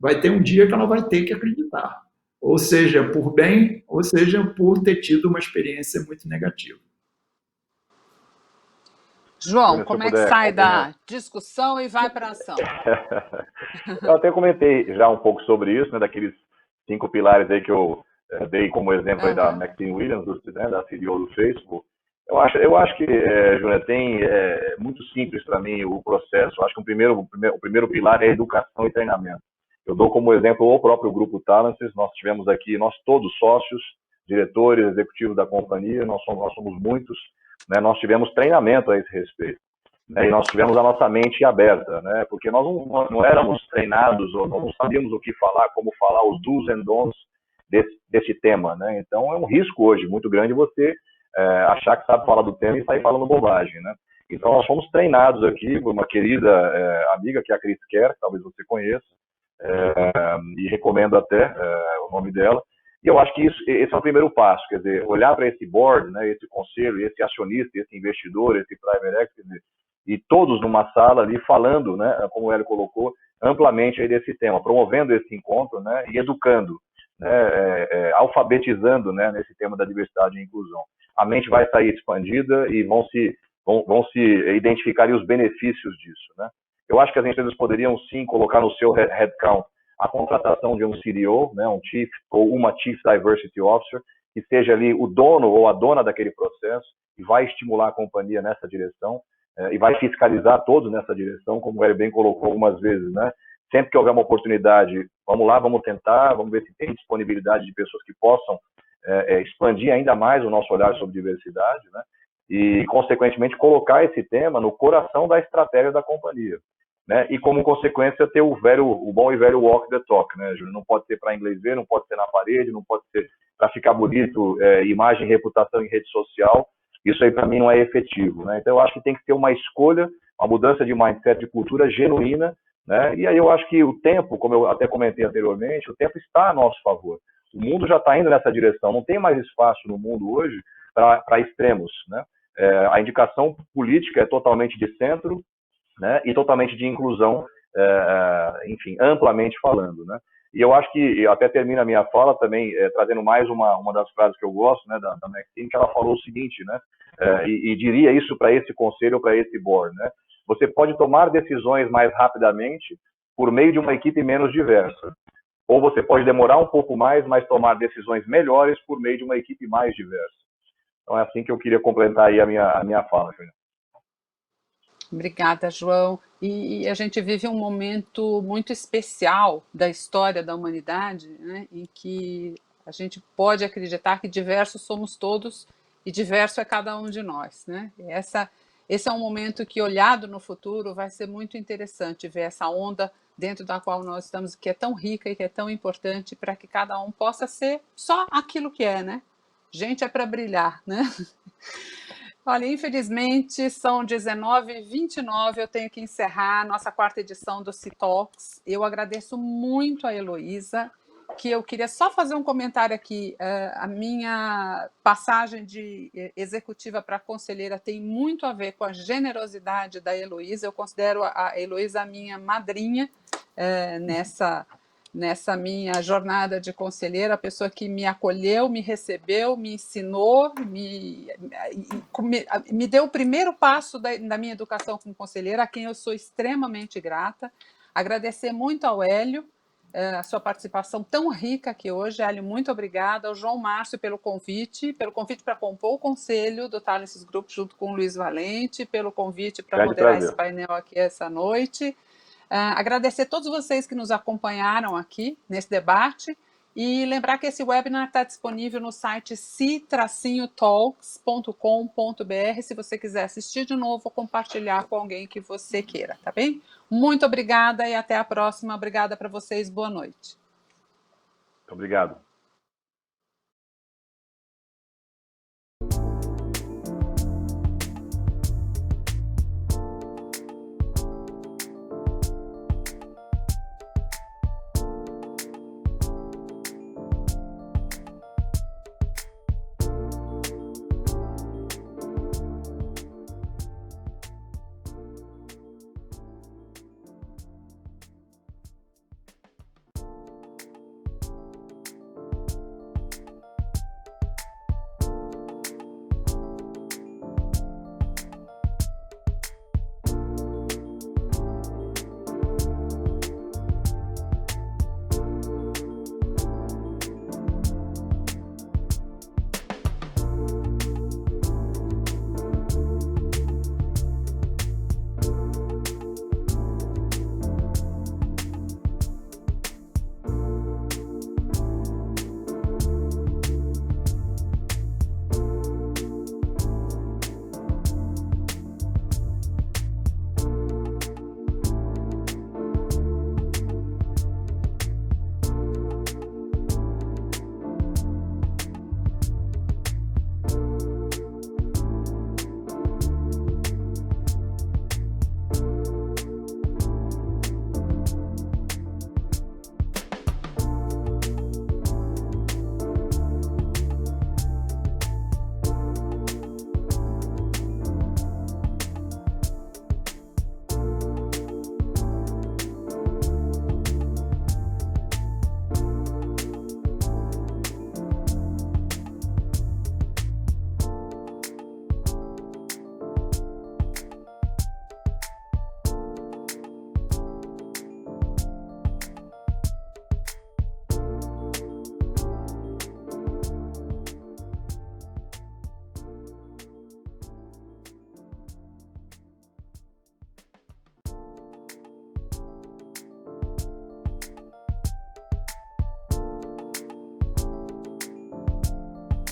vai ter um dia que ela vai ter que acreditar, ou seja, por bem, ou seja, por ter tido uma experiência muito negativa. João, como é que sai da discussão e vai para a ação? Eu até comentei já um pouco sobre isso, né, daqueles 5 pilares aí que eu dei como exemplo aí da Maxine Williams, né, da CEO do Facebook. Eu acho que, Júlia, tem muito simples para mim o processo. Eu acho que o primeiro pilar é educação e treinamento. Eu dou como exemplo o próprio Grupo Talences. Nós tivemos aqui, nós todos sócios, diretores, executivos da companhia, nós somos muitos, né? Nós tivemos treinamento a esse respeito. né, e nós tivemos a nossa mente aberta, né, porque nós não éramos treinados ou não sabíamos o que falar, como falar os do's and don'ts desse tema, né? Então é um risco hoje muito grande você achar que sabe falar do tema e sair falando bobagem, né? Então nós fomos treinados aqui por uma querida amiga, que é a Cris Kerr, que talvez você conheça, e recomendo até o nome dela. E eu acho que esse é o primeiro passo, quer dizer, olhar para esse board, né, esse conselho, esse acionista, esse investidor, esse private equity, e todos numa sala ali falando, né, como o Hélio colocou, amplamente aí desse tema, promovendo esse encontro, né, e educando, né, alfabetizando, né, nesse tema da diversidade e inclusão. A mente vai sair expandida e vão se identificar os benefícios disso, né. Eu acho que as empresas poderiam sim colocar no seu headcount a contratação de um CDO, né, um Chief ou uma Chief Diversity Officer, que seja ali o dono ou a dona daquele processo e vai estimular a companhia nessa direção e vai fiscalizar todos nessa direção, como o Hélio bem colocou algumas vezes, né? Sempre que houver uma oportunidade, vamos lá, vamos tentar, vamos ver se tem disponibilidade de pessoas que possam expandir ainda mais o nosso olhar sobre diversidade, né? E, consequentemente, colocar esse tema no coração da estratégia da companhia. Né? E como consequência ter o bom e velho walk the talk, né, Júlio? Não pode ser para inglês ver, não pode ser na parede, não pode ser para ficar bonito, imagem, reputação em rede social. Isso aí para mim não é efetivo, né? Então eu acho que tem que ter uma escolha, uma mudança de mindset, de cultura genuína, né? E aí eu acho que o tempo, como eu até comentei anteriormente, o tempo está a nosso favor. O mundo já está indo nessa direção, não tem mais espaço no mundo hoje para extremos, né? A indicação política é totalmente de centro, né, e totalmente de inclusão, enfim, amplamente falando, né? E eu acho que, eu até termino a minha fala também trazendo mais uma das frases que eu gosto, né, da Maxine, que ela falou o seguinte, né, e diria isso para esse conselho, para esse board, né? Você pode tomar decisões mais rapidamente por meio de uma equipe menos diversa, ou você pode demorar um pouco mais, mas tomar decisões melhores por meio de uma equipe mais diversa. Então é assim que eu queria completar aí a minha fala, Juliana. Obrigada, João. E a gente vive um momento muito especial da história da humanidade, né, em que a gente pode acreditar que diversos somos todos e diverso é cada um de nós, né? Esse é um momento que, olhado no futuro, vai ser muito interessante ver essa onda dentro da qual nós estamos, que é tão rica e que é tão importante para que cada um possa ser só aquilo que é, né? Gente é para brilhar, né? Olha, infelizmente são 19h29, eu tenho que encerrar a nossa quarta edição do C-Talks. Eu agradeço muito a Heloísa, que eu queria só fazer um comentário aqui. A minha passagem de executiva para conselheira tem muito a ver com a generosidade da Heloísa. Eu considero a Heloísa a minha madrinha nessa minha jornada de conselheira, a pessoa que me acolheu, me recebeu, me ensinou, me deu o primeiro passo da minha educação como conselheira, a quem eu sou extremamente grata. Agradecer muito ao Hélio, a sua participação tão rica aqui hoje. Hélio, muito obrigada. Ao João Márcio pelo convite para compor o conselho do Talences Group junto com o Luiz Valente, pelo convite para moderar esse painel aqui essa noite. Agradecer a todos vocês que nos acompanharam aqui nesse debate e lembrar que esse webinar está disponível no site c-talks.com.br se você quiser assistir de novo ou compartilhar com alguém que você queira, tá bem? Muito obrigada e até a próxima. Obrigada para vocês. Boa noite. Obrigado.